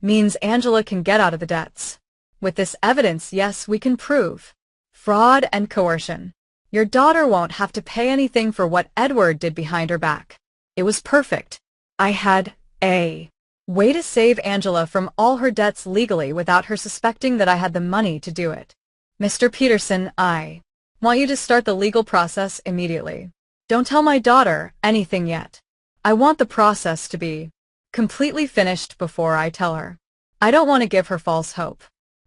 means Angela can get out of the debts. With this evidence, yes, we can prove fraud and coercion. Your daughter won't have to pay anything for what Edward did behind her back. It was perfect. I had a way to save Angela from all her debts legally without her suspecting that I had the money to do it. Mr. Peterson, I want you to start the legal process immediately. Don't tell my daughter anything yet. I want the process to be completely finished before I tell her. I don't want to give her false hope.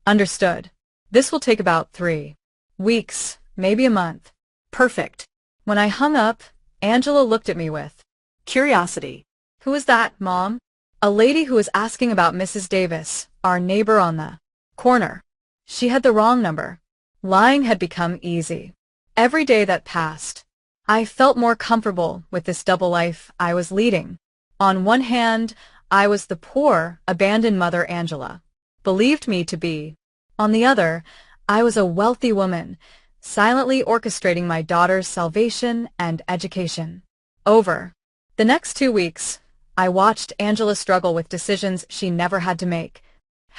Understood. This will take about 3 weeks, maybe a month. Perfect. When I hung up, Angela looked at me with curiosity. Who is that, Mom? A lady who was asking about Mrs. Davis, our neighbor on the corner. She had the wrong number. Lying had become easy. Every day that passed, I felt more comfortable with this double life I was leading. On one hand, I was the poor, abandoned mother Angela believed me to be. On the other, I was a wealthy woman, silently orchestrating my daughter's salvation and education. Over the next 2 weeks, I watched Angela struggle with decisions she never had to make.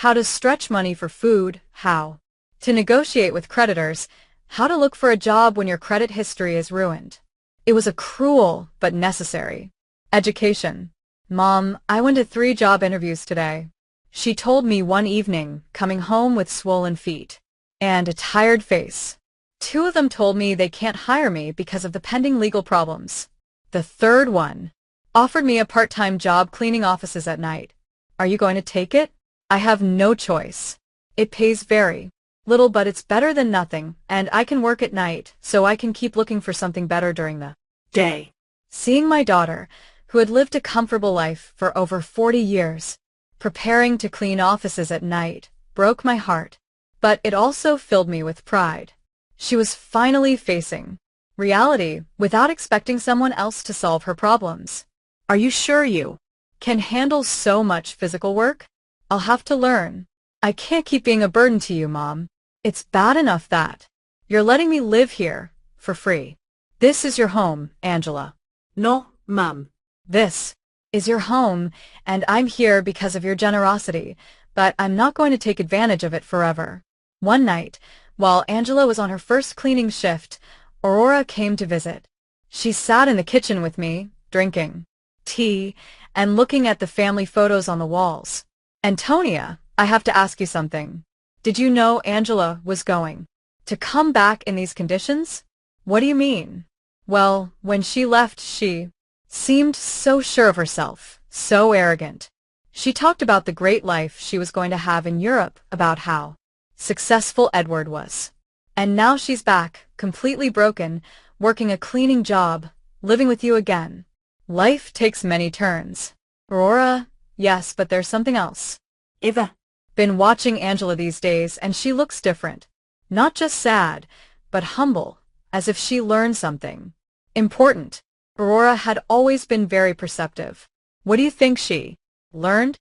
How to stretch money for food, how to negotiate with creditors, how to look for a job when your credit history is ruined. It was a cruel but necessary education. Mom, I went to 3 job interviews today. She told me one evening, coming home with swollen feet and a tired face. 2 of them told me they can't hire me because of the pending legal problems. The third one offered me a part-time job cleaning offices at night. Are you going to take it? I have no choice. It pays very little, but it's better than nothing, and I can work at night, so I can keep looking for something better during the day. Seeing my daughter, who had lived a comfortable life for over 40 years, Preparing to clean offices at night broke my heart, but it also filled me with pride. She was finally facing reality without expecting someone else to solve her problems. Are you sure you Can handle so much physical work? I'll have to learn. I can't keep being a burden to you, Mom. It's bad enough that you're letting me live here for free. This is your home, Angela. No, Mom. This is your home, and I'm here because of your generosity, but I'm not going to take advantage of it forever. One night, while Angela was on her first cleaning shift, Aurora came to visit. She sat in the kitchen with me, drinking tea and looking at the family photos on the walls. Antonia, I have to ask you something. Did you know Angela was going to come back in these conditions? What do you mean? Well, when she left, she seemed so sure of herself, so arrogant. She talked about the great life she was going to have in Europe, about how successful Edward was. And now she's back, completely broken, working a cleaning job, living with you again. Life takes many turns. Aurora, yes, but there's something else. Eva. Been watching Angela these days, and she looks different. Not just sad, but humble, as if she learned something important. Aurora had always been very perceptive. What do you think she learned?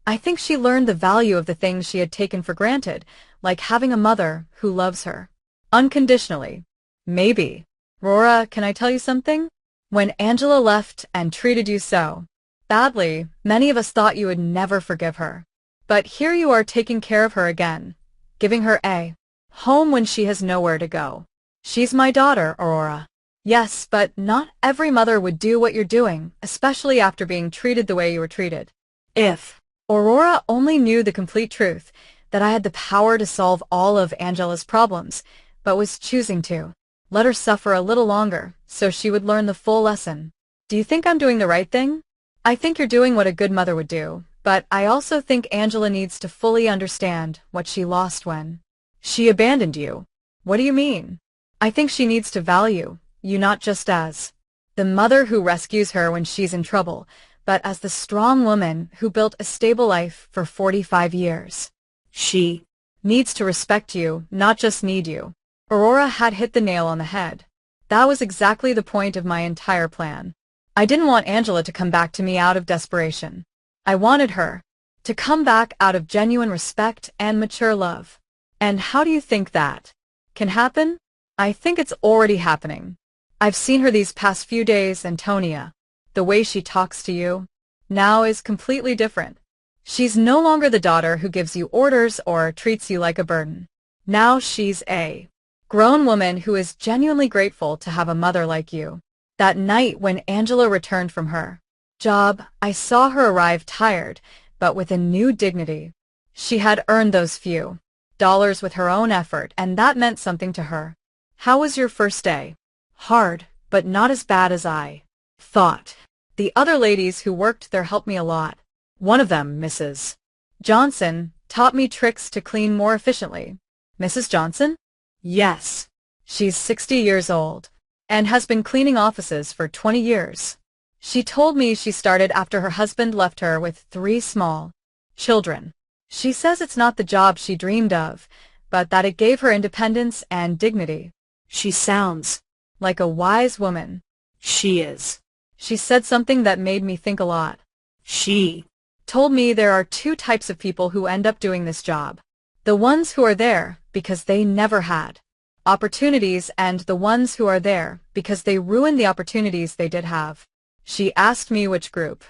I think she learned the value of the things she had taken for granted, like having a mother who loves her unconditionally. Maybe. Aurora, can I tell you something? When Angela left and treated you so badly, many of us thought you would never forgive her. But here you are taking care of her again, giving her a home when she has nowhere to go. She's my daughter, Aurora. Yes, but not every mother would do what you're doing, especially after being treated the way you were treated. If Aurora only knew the complete truth, that I had the power to solve all of Angela's problems, but was choosing to let her suffer a little longer so she would learn the full lesson. Do you think I'm doing the right thing? I think you're doing what a good mother would do, but I also think Angela needs to fully understand what she lost when she abandoned you. What do you mean? I think she needs to value you not just as the mother who rescues her when she's in trouble, but as the strong woman who built a stable life for 45 years. She needs to respect you, not just need you. Aurora had hit the nail on the head. That was exactly the point of my entire plan. I didn't want Angela to come back to me out of desperation. I wanted her to come back out of genuine respect and mature love. And how do you think that can happen? I think it's already happening. I've seen her these past few days, Antonia. The way she talks to you now is completely different. She's no longer the daughter who gives you orders or treats you like a burden. Now she's a grown woman who is genuinely grateful to have a mother like you. That night when Angela returned from her job, I saw her arrive tired, but with a new dignity. She had earned those few dollars with her own effort, and that meant something to her. How was your first day? Hard, but not as bad as I thought. The other ladies who worked there helped me a lot. One of them, Mrs. Johnson, taught me tricks to clean more efficiently. Mrs. Johnson? Yes. She's 60 years old and has been cleaning offices for 20 years. She told me she started after her husband left her with 3 small children. She says it's not the job she dreamed of, but that it gave her independence and dignity. She sounds like a wise woman. She is. She said something that made me think a lot. She told me there are 2 types of people who end up doing this job. The ones who are there because they never had opportunities, and the ones who are there because they ruined the opportunities they did have. She asked me which group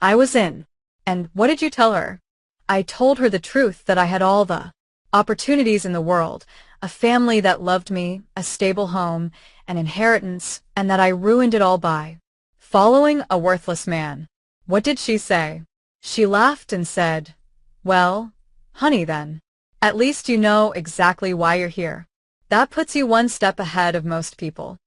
I was in. And what did you tell her? I told her the truth, that I had all the opportunities in the world, a family that loved me, a stable home, an inheritance, and that I ruined it all by following a worthless man. What did she say? She laughed and said, "Well, honey, then. At least you know exactly why you're here. That puts you one step ahead of most people."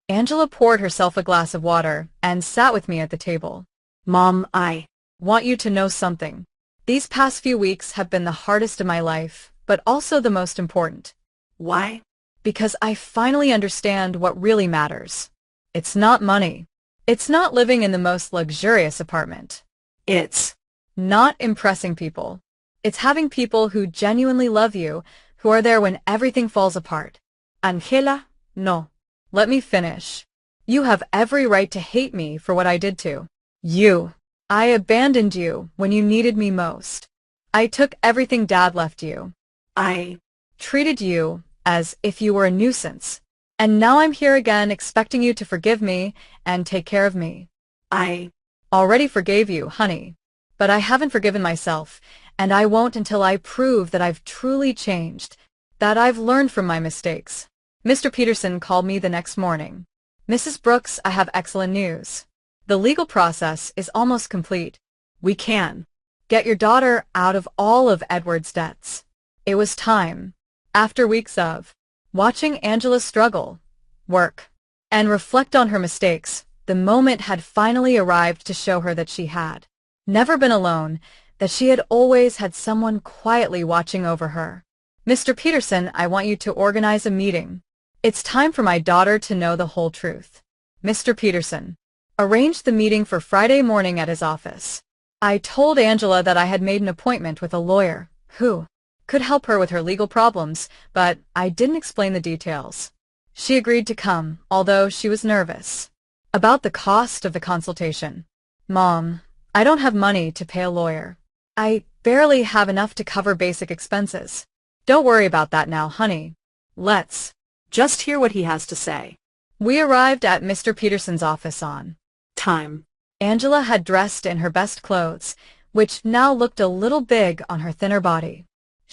Angela poured herself a glass of water and sat with me at the table. "Mom, I want you to know something. These past few weeks have been the hardest of my life, but also the most important." "Why?" "Because I finally understand what really matters. It's not money. It's not living in the most luxurious apartment. It's not impressing people. It's having people who genuinely love you, who are there when everything falls apart. Angela, no. Let me finish. You have every right to hate me for what I did to you. I abandoned you when you needed me most. I took everything Dad left you. I treated you as if you were a nuisance. And now I'm here again expecting you to forgive me and take care of me. I already forgave you, honey. But I haven't forgiven myself, and I won't until I prove that I've truly changed, that I've learned from my mistakes. Mr. Peterson called me the next morning. Mrs. Brooks, I have excellent news. The legal process is almost complete. We can get your daughter out of all of Edward's debts. It was time, after weeks of watching Angela struggle, work, and reflect on her mistakes, the moment had finally arrived to show her that she had never been alone, that she had always had someone quietly watching over her. Mr. Peterson, I want you to organize a meeting. It's time for my daughter to know the whole truth. Mr. Peterson arranged the meeting for Friday morning at his office. I told Angela that I had made an appointment with a lawyer who could help her with her legal problems, but I didn't explain the details. She agreed to come, although she was nervous about the cost of the consultation. Mom, I don't have money to pay a lawyer. I barely have enough to cover basic expenses. Don't worry about that now, honey. Let's just hear what he has to say. We arrived at Mr. Peterson's office on time. Angela had dressed in her best clothes, which now looked a little big on her thinner body.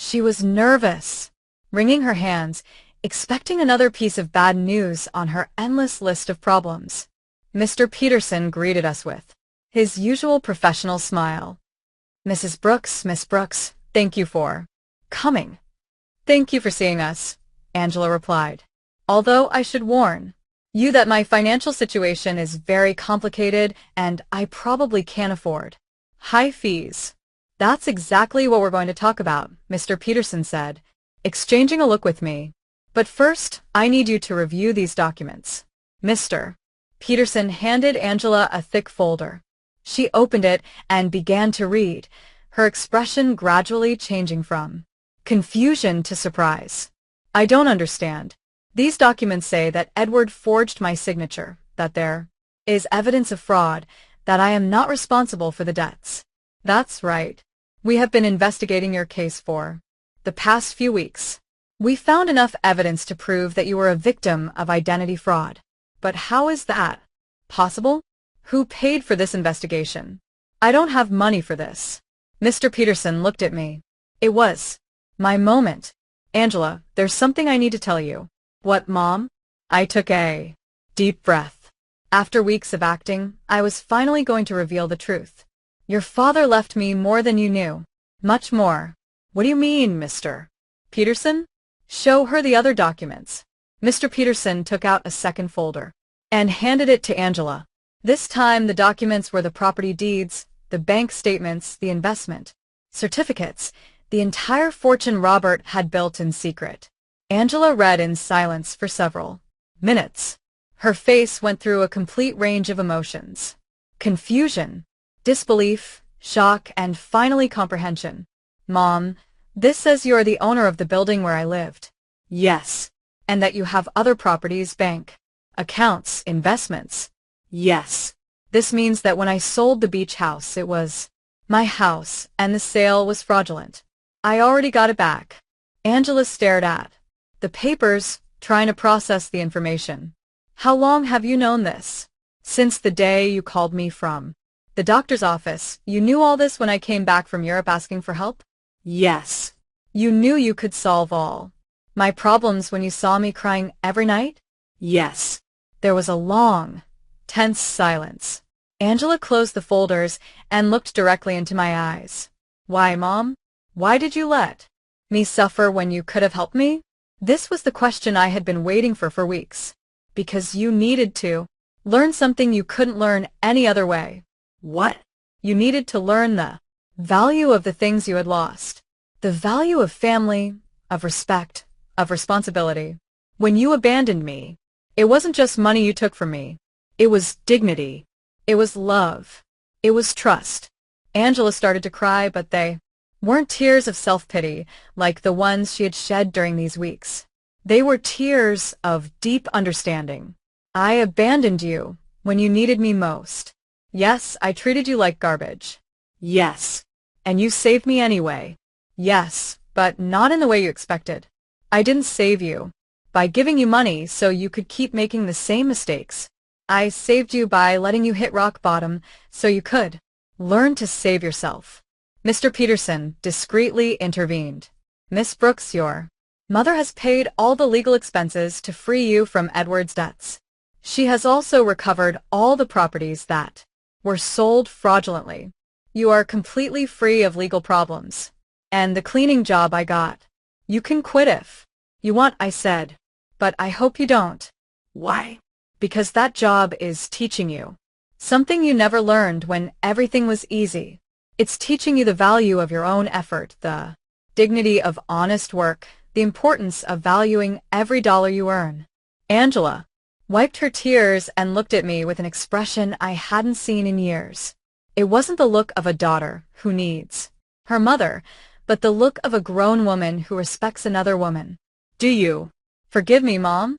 She was nervous, wringing her hands, expecting another piece of bad news on her endless list of problems. Mr. Peterson greeted us with his usual professional smile. Mrs. Brooks, Miss Brooks, thank you for coming. Thank you for seeing us, Angela replied. Although I should warn you that my financial situation is very complicated and I probably can't afford high fees. That's exactly what we're going to talk about, Mr. Peterson said, exchanging a look with me. But first, I need you to review these documents. Mr. Peterson handed Angela a thick folder. She opened it and began to read, her expression gradually changing from confusion to surprise. I don't understand. These documents say that Edward forged my signature, that there is evidence of fraud, that I am not responsible for the debts. That's right. We have been investigating your case for the past few weeks. We found enough evidence to prove that you were a victim of identity fraud. But how is that possible? Who paid for this investigation? I don't have money for this. Mr. Peterson looked at me. It was my moment. Angela, there's something I need to tell you. What, Mom? I took a deep breath. After weeks of acting, I was finally going to reveal the truth. Your father left me more than you knew. Much more. What do you mean, Mr. Peterson? Show her the other documents. Mr. Peterson took out a second folder and handed it to Angela. This time the documents were the property deeds, the bank statements, the investment certificates, the entire fortune Robert had built in secret. Angela read in silence for several minutes. Her face went through a complete range of emotions. Confusion, disbelief, shock, and finally comprehension. Mom, this says you're the owner of the building where I lived. Yes. And that you have other properties, bank accounts, investments. Yes. This means that when I sold the beach house, it was my house, and the sale was fraudulent. I already got it back. Angela stared at the papers, trying to process the information. How long have you known this? Since the day you called me from the doctor's office. You knew all this when I came back from Europe asking for help? Yes. You knew you could solve all my problems when you saw me crying every night? Yes. There was a long, tense silence. Angela closed the folders and looked directly into my eyes. Why, Mom? Why did you let me suffer when you could have helped me? This was the question I had been waiting for weeks. Because you needed to learn something you couldn't learn any other way. What? You needed to learn the value of the things you had lost. The value of family, of respect, of responsibility. When you abandoned me, it wasn't just money you took from me. It was dignity. It was love. It was trust. Angela started to cry, but they weren't tears of self-pity like the ones she had shed during these weeks. They were tears of deep understanding. I abandoned you when you needed me most. Yes, I treated you like garbage. Yes. And you saved me anyway. Yes, but not in the way you expected. I didn't save you by giving you money so you could keep making the same mistakes. I saved you by letting you hit rock bottom so you could learn to save yourself. Mr. Peterson discreetly intervened. Miss Brooks, your mother has paid all the legal expenses to free you from Edward's debts. She has also recovered all the properties that were sold fraudulently. You are completely free of legal problems. And the cleaning job I got. You can quit if you want, I said. But I hope you don't. Why? Because that job is teaching you something you never learned when everything was easy. It's teaching you the value of your own effort, the dignity of honest work, the importance of valuing every dollar you earn. Angela wiped her tears and looked at me with an expression I hadn't seen in years. It wasn't the look of a daughter who needs her mother, but the look of a grown woman who respects another woman. Do you forgive me, Mom?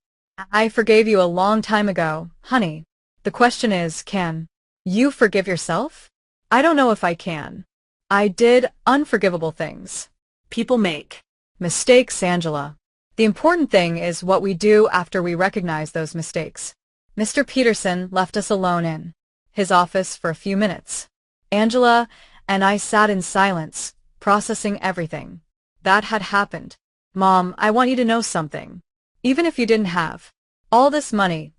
I forgave you a long time ago, honey. The question is, can you forgive yourself? I don't know if I can. I did unforgivable things. People make Mistakes, Angela. The important thing is what we do after we recognize those mistakes. Mr. Peterson left us alone in his office for a few minutes. Angela and I sat in silence, processing everything that had happened. Mom, I want you to know something. Even if you didn't have all this money,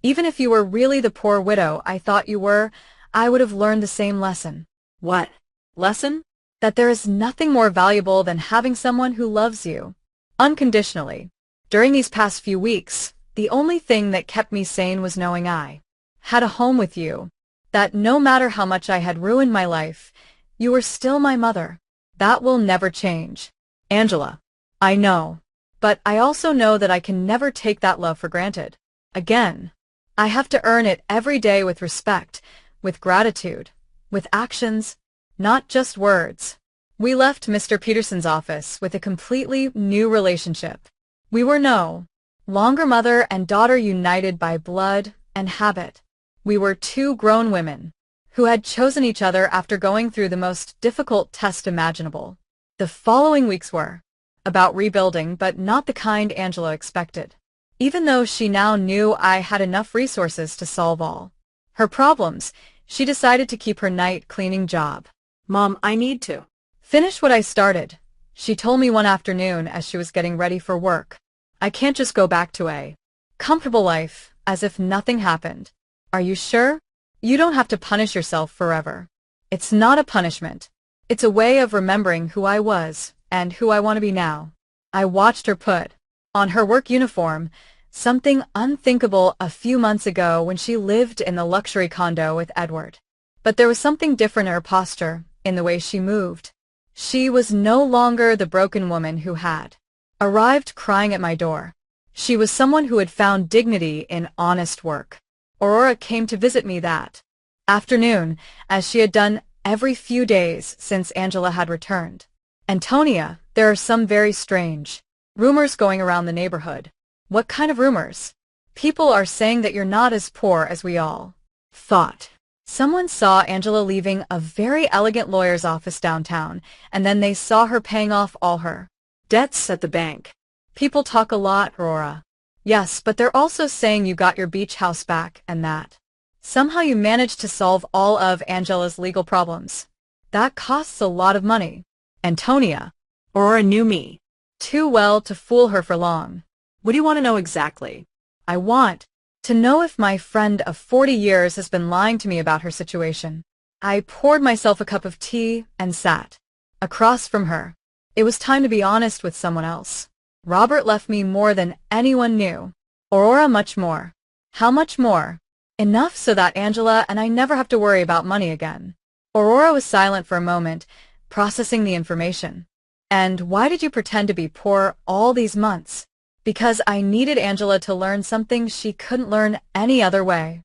even if you were really the poor widow I thought you were, I would have learned the same lesson. what? Lesson? That there is nothing more valuable than having someone who loves you unconditionally. During these past few weeks, the only thing that kept me sane was knowing I had a home with you, that no matter how much I had ruined my life, you were still my mother. That will never change. Angela, I know, but I also know that I can never take that love for granted. Again, I have to earn it every day with respect, with gratitude, with actions, not just words. We left Mr. Peterson's office with a completely new relationship. We were no longer mother and daughter united by blood and habit. We were two grown women who had chosen each other after going through the most difficult test imaginable. The following weeks were about rebuilding, but not the kind Angela expected. Even though she now knew I had enough resources to solve all her problems, she decided to keep her night cleaning job. Mom, I need to Finish what I started, she told me one afternoon as she was getting ready for work. I can't just go back to a comfortable life, as if nothing happened. Are you sure? You don't have to punish yourself forever. It's not a punishment. It's a way of remembering who I was and who I want to be now. I watched her put on her work uniform, something unthinkable a few months ago when she lived in the luxury condo with Edward. But there was something different in her posture, in the way she moved. She was no longer the broken woman who had arrived crying at my door. She was someone who had found dignity in honest work. Aurora came to visit me that afternoon, as she had done every few days since Angela had returned. Antonia, there are some very strange rumors going around the neighborhood. What kind of rumors? People are saying that you're not as poor as we all thought. Someone saw Angela leaving a very elegant lawyer's office downtown, and then they saw her paying off all her debts at the bank. People talk a lot, Aurora. Yes, but they're also saying you got your beach house back and that somehow you managed to solve all of Angela's legal problems. That costs a lot of money. Antonia, Aurora knew me too well to fool her for long. What do you want to know exactly? I want to know if my friend of 40 years has been lying to me about her situation. I poured myself a cup of tea and sat across from her. It was time to be honest with someone else. Robert left me more than anyone knew. Aurora much more. How much more? Enough so that Angela and I never have to worry about money again. Aurora was silent for a moment, processing the information. And why did you pretend to be poor all these months? Because I needed Angela to learn something she couldn't learn any other way.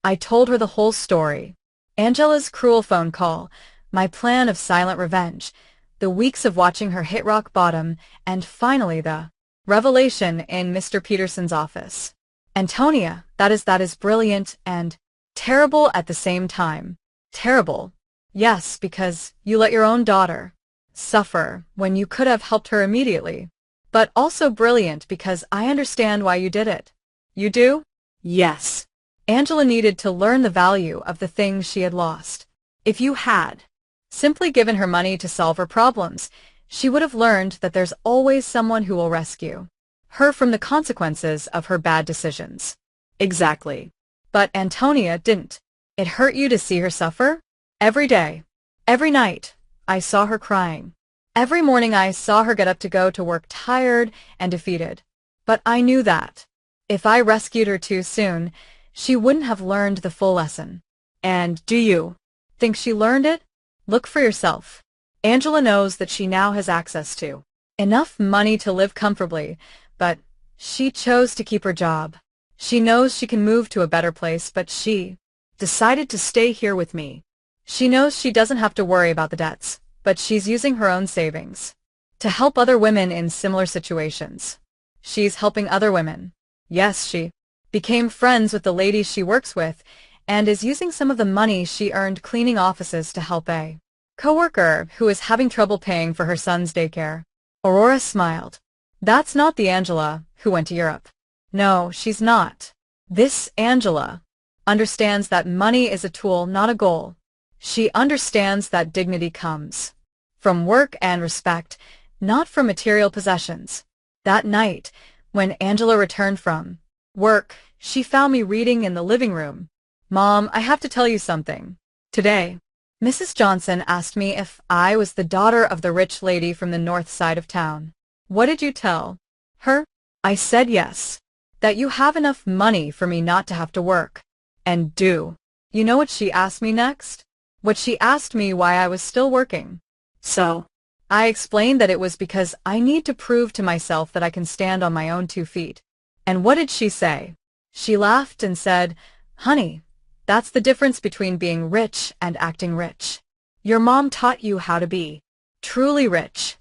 I told her the whole story. Angela's cruel phone call, My plan of silent revenge, the weeks of watching her hit rock bottom, and finally the revelation in Mr. Peterson's office. Antonia, that is brilliant and terrible at the same time. Terrible. Yes, because you let your own daughter suffer when you could have helped her immediately. But also brilliant because I understand why you did it. You do? Yes. Angela needed to learn the value of the things she had lost. If you had simply given her money to solve her problems, she would have learned that there's always someone who will rescue her from the consequences of her bad decisions. Exactly. But Antonia didn't. It hurt you to see her suffer? Every day. Every night. I saw her crying. Every morning I saw her get up to go to work tired and defeated. But I knew that if I rescued her too soon, she wouldn't have learned the full lesson. And do you think she learned it? Look for yourself. Angela knows that she now has access to enough money to live comfortably, but she chose to keep her job. She knows she can move to a better place, but she decided to stay here with me. She knows she doesn't have to worry about the debts, but she's using her own savings to help other women in similar situations. She's helping other women. Yes, she became friends with the lady she works with and is using some of the money she earned cleaning offices to help a coworker who is having trouble paying for her son's daycare. Aurora smiled. That's not the Angela who went to Europe. No, she's not. This Angela understands that money is a tool, not a goal. She understands that dignity comes from work and respect, not from material possessions. That night, when Angela returned from work, she found me reading in the living room. Mom, I have to tell you something. Today, Mrs. Johnson asked me if I was the daughter of the rich lady from the north side of town. What did you tell her? I said yes. That you have enough money for me not to have to work. And do. You know what she asked me next? What she asked me why I was still working. So, I explained that it was because I need to prove to myself that I can stand on my own 2 feet. And what did she say? She laughed and said, Honey, that's the difference between being rich and acting rich. Your mom taught you how to be truly rich.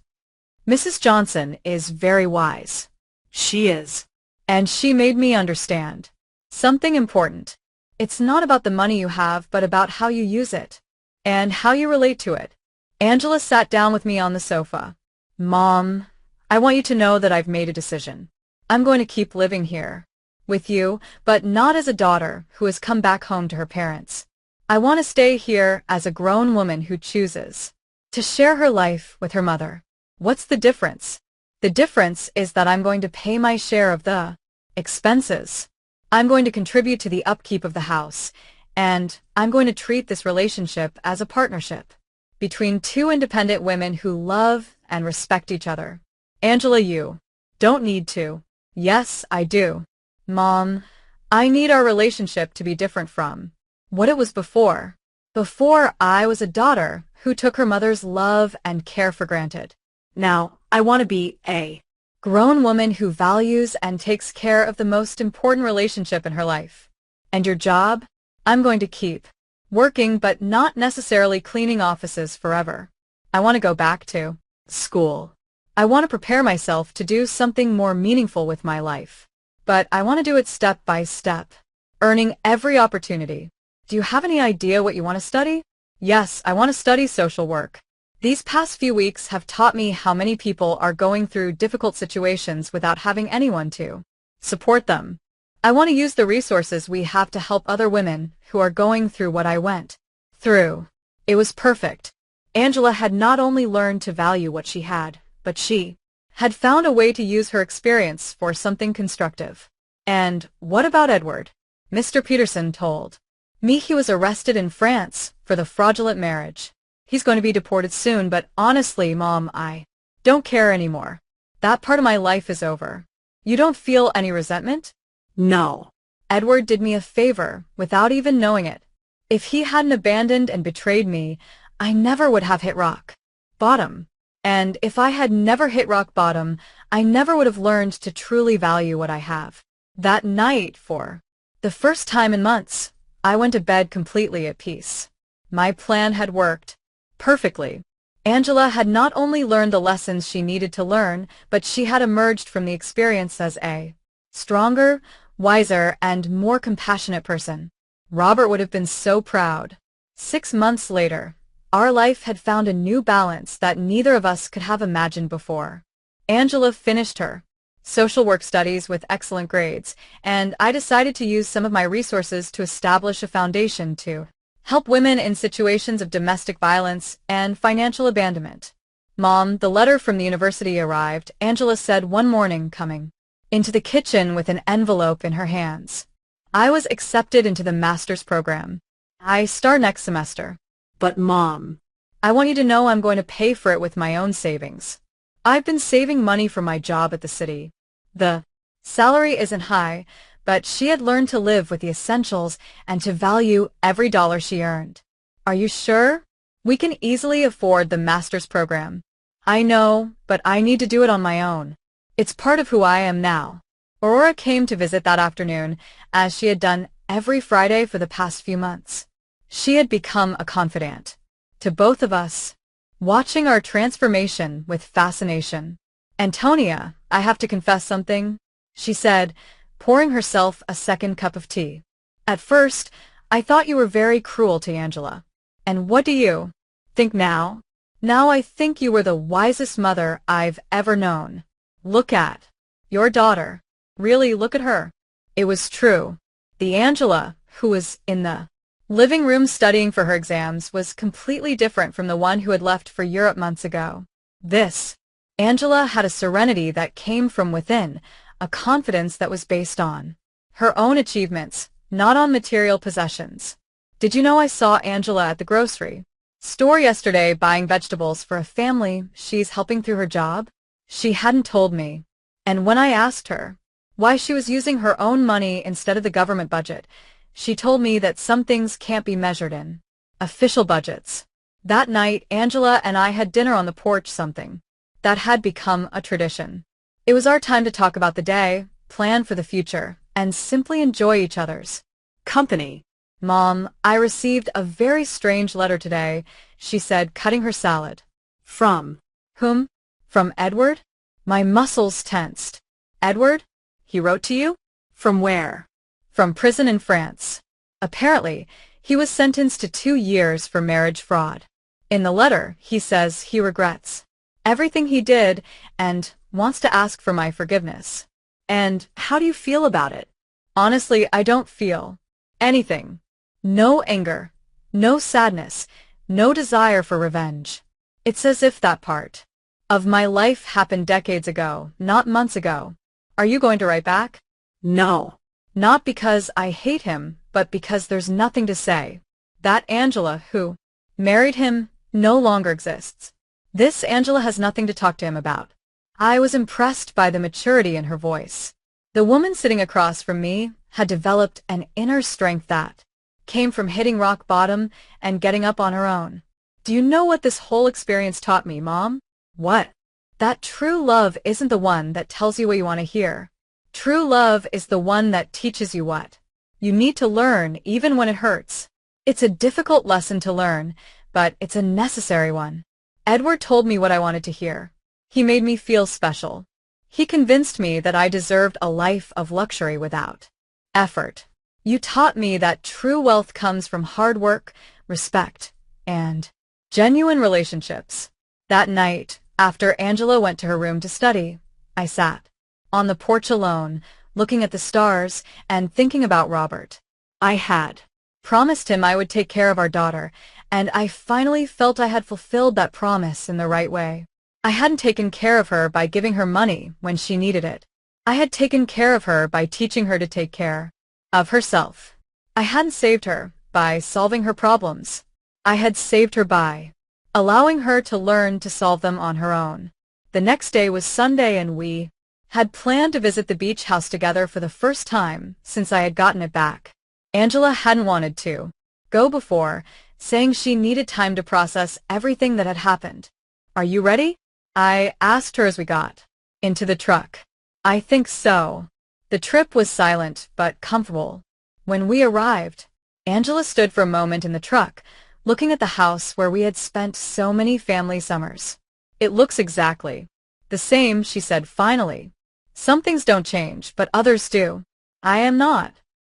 Mrs. Johnson is very wise. she is. And she made me understand something important. It's not about the money you have, but about how you use it and how you relate to it. Angela sat down with me on the sofa. Mom, I want you to know that I've made a decision. I'm going to keep living here with you, but not as a daughter who has come back home to her parents. I want to stay here as a grown woman who chooses to share her life with her mother. What's the difference? The difference is that I'm going to pay my share of the expenses. I'm going to contribute to the upkeep of the house, and I'm going to treat this relationship as a partnership between 2 independent women who love and respect each other. Angela, you don't need to. Yes, I do. Mom, I need our relationship to be different from what it was before. Before, I was a daughter who took her mother's love and care for granted. Now, I want to be a grown woman who values and takes care of the most important relationship in her life. And your job? I'm going to keep working, but not necessarily cleaning offices forever. I want to go back to school. I want to prepare myself to do something more meaningful with my life. But I want to do it step by step, earning every opportunity. Do you have any idea what you want to study? Yes, I want to study social work. These past few weeks have taught me how many people are going through difficult situations without having anyone to support them. I want to use the resources we have to help other women who are going through what I went through. It was perfect. Angela had not only learned to value what she had, but she had found a way to use her experience for something constructive. And what about Edward? Mr. Peterson told me he was arrested in France for the fraudulent marriage. He's going to be deported soon, but honestly, Mom, I don't care anymore. That part of my life is over. You don't feel any resentment? no. Edward did me a favor without even knowing it. If he hadn't abandoned and betrayed me, I never would have hit rock bottom. And if I had never hit rock bottom, I never would have learned to truly value what I have. That night, for the first time in months, I went to bed completely at peace. My plan had worked perfectly. Angela had not only learned the lessons she needed to learn, but she had emerged from the experience as a stronger, wiser, and more compassionate person. Robert would have been so proud. 6 months later, our life had found a new balance that neither of us could have imagined before. Angela finished her social work studies with excellent grades, and I decided to use some of my resources to establish a foundation to help women in situations of domestic violence and financial abandonment. Mom, the letter from the university arrived, Angela said one morning, coming into the kitchen with an envelope in her hands. I was accepted into the master's program. I start next semester. But Mom, I want you to know I'm going to pay for it with my own savings. I've been saving money for my job at the city. The salary isn't high, but she had learned to live with the essentials and to value every dollar she earned. Are you sure? We can easily afford the master's program. I know, but I need to do it on my own. It's part of who I am now. Aurora came to visit that afternoon, as she had done every Friday for the past few months. She had become a confidant to both of us, watching our transformation with fascination. Antonia, I have to confess something, she said, pouring herself a second cup of tea. At first, I thought you were very cruel to Angela. And what do you think now? Now I think you were the wisest mother I've ever known. Look at your daughter. Really, look at her. It was true. The Angela, who was in the living room studying for her exams, was completely different from the one who had left for Europe months ago. This Angela had a serenity that came from within, a confidence that was based on her own achievements, not on material possessions. Did you know I saw Angela at the grocery store yesterday buying vegetables for a family she's helping through her job? She hadn't told me. And when I asked her why she was using her own money instead of the government budget, she told me that some things can't be measured in official budgets. That night, Angela and I had dinner on the porch, something that had become a tradition. It was our time to talk about the day, plan for the future, and simply enjoy each other's company. Mom, I received a very strange letter today, she said, cutting her salad. from Whom? From Edward? My muscles tensed. Edward? He wrote to you? from where? From prison in France. Apparently, he was sentenced to 2 years for marriage fraud. In the letter, he says he regrets everything he did and wants to ask for my forgiveness. And how do you feel about it? Honestly, I don't feel anything. No anger, no sadness, no desire for revenge. It's as if that part of my life happened decades ago, not months ago. Are you going to write back? No. Not because I hate him, but because there's nothing to say. That Angela who married him no longer exists. This Angela has nothing to talk to him about. I was impressed by the maturity in her voice. The woman sitting across from me had developed an inner strength that came from hitting rock bottom and getting up on her own. Do you know what this whole experience taught me, Mom? What? That true love isn't the one that tells you what you want to hear. True love is the one that teaches you what you need to learn even when it hurts. It's a difficult lesson to learn, but it's a necessary one. Edward told me what I wanted to hear. He made me feel special. He convinced me that I deserved a life of luxury without effort. You taught me that true wealth comes from hard work, respect, and genuine relationships. That night, after Angela went to her room to study, I sat on the porch alone, looking at the stars and thinking about Robert. I had promised him I would take care of our daughter, and I finally felt I had fulfilled that promise in the right way. I hadn't taken care of her by giving her money when she needed it. I had taken care of her by teaching her to take care of herself. I hadn't saved her by solving her problems. I had saved her by allowing her to learn to solve them on her own. The next day was Sunday, and we had planned to visit the beach house together for the first time since I had gotten it back. Angela hadn't wanted to go before, saying she needed time to process everything that had happened. Are you ready? I asked her as we got into the truck. I think so. The trip was silent but comfortable. When we arrived, Angela stood for a moment in the truck, looking at the house where we had spent so many family summers. It looks exactly the same, she said finally. Some things don't change, but others do. I am not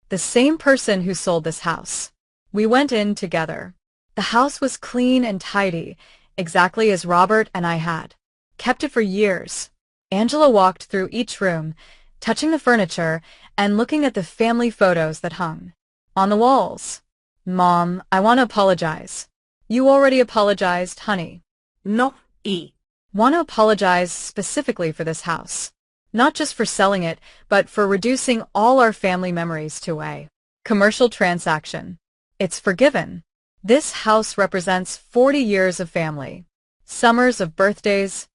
the same person who sold this house. We went in together. The house was clean and tidy, exactly as Robert and I had kept it for years. Angela walked through each room, touching the furniture and looking at the family photos that hung on the walls. Mom, I want to apologize. You already apologized, honey. No, y. Want to apologize specifically for this house. Not just for selling it, but for reducing all our family memories to a commercial transaction. It's forgiven. This house represents 40 years of family. Summers of birthdays,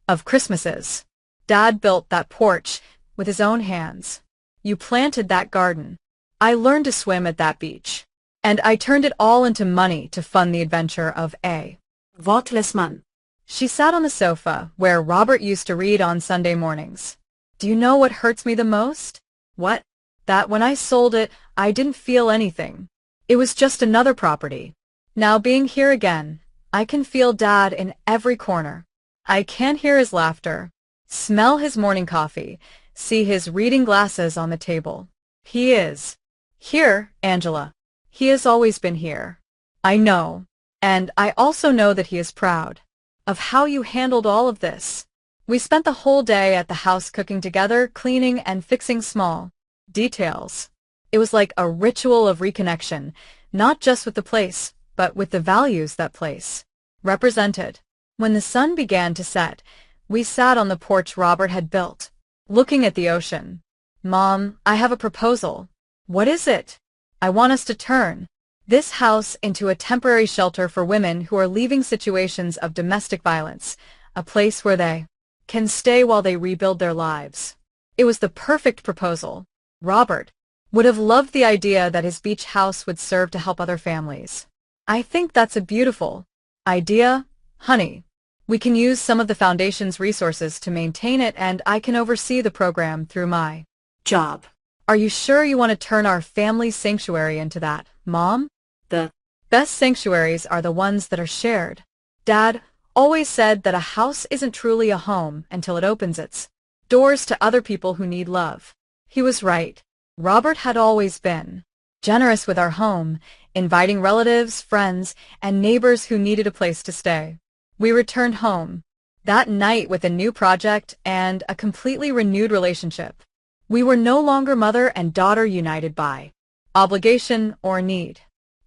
of Christmases. Dad built that porch with his own hands. You planted that garden. I learned to swim at that beach. And I turned it all into money to fund the adventure of a Thoughtless man. She sat on the sofa where Robert used to read on Sunday mornings. Do you know what hurts me the most? What? That when I sold it, I didn't feel anything. It was just another property. Now being here again, I can feel Dad in every corner. I can hear his laughter, smell his morning coffee, see his reading glasses on the table. He is here, Angela. He has always been here. I know. And I also know that he is proud of how you handled all of this. We spent the whole day at the house cooking together, cleaning and fixing small details. It was like a ritual of reconnection, not just with the place, but with the values that place represented. When the sun began to set, we sat on the porch Robert had built, looking at the ocean. Mom, I have a proposal. What is it? I want us to turn this house into a temporary shelter for women who are leaving situations of domestic violence, a place where they can stay while they rebuild their lives. It was the perfect proposal. Robert would have loved the idea that his beach house would serve to help other families. I think that's a beautiful idea, honey. We can use some of the foundation's resources to maintain it, and I can oversee the program through my job. Are you sure you want to turn our family sanctuary into that, Mom? The best sanctuaries are the ones that are shared. Dad always said that a house isn't truly a home until it opens its doors to other people who need love. He was right. Robert had always been generous with our home, inviting relatives, friends, and neighbors who needed a place to stay. We returned home that night with a new project and a completely renewed relationship. We were no longer mother and daughter united by obligation or need.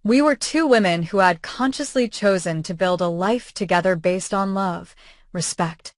We were two women who had consciously chosen to build a life together based on love, respect,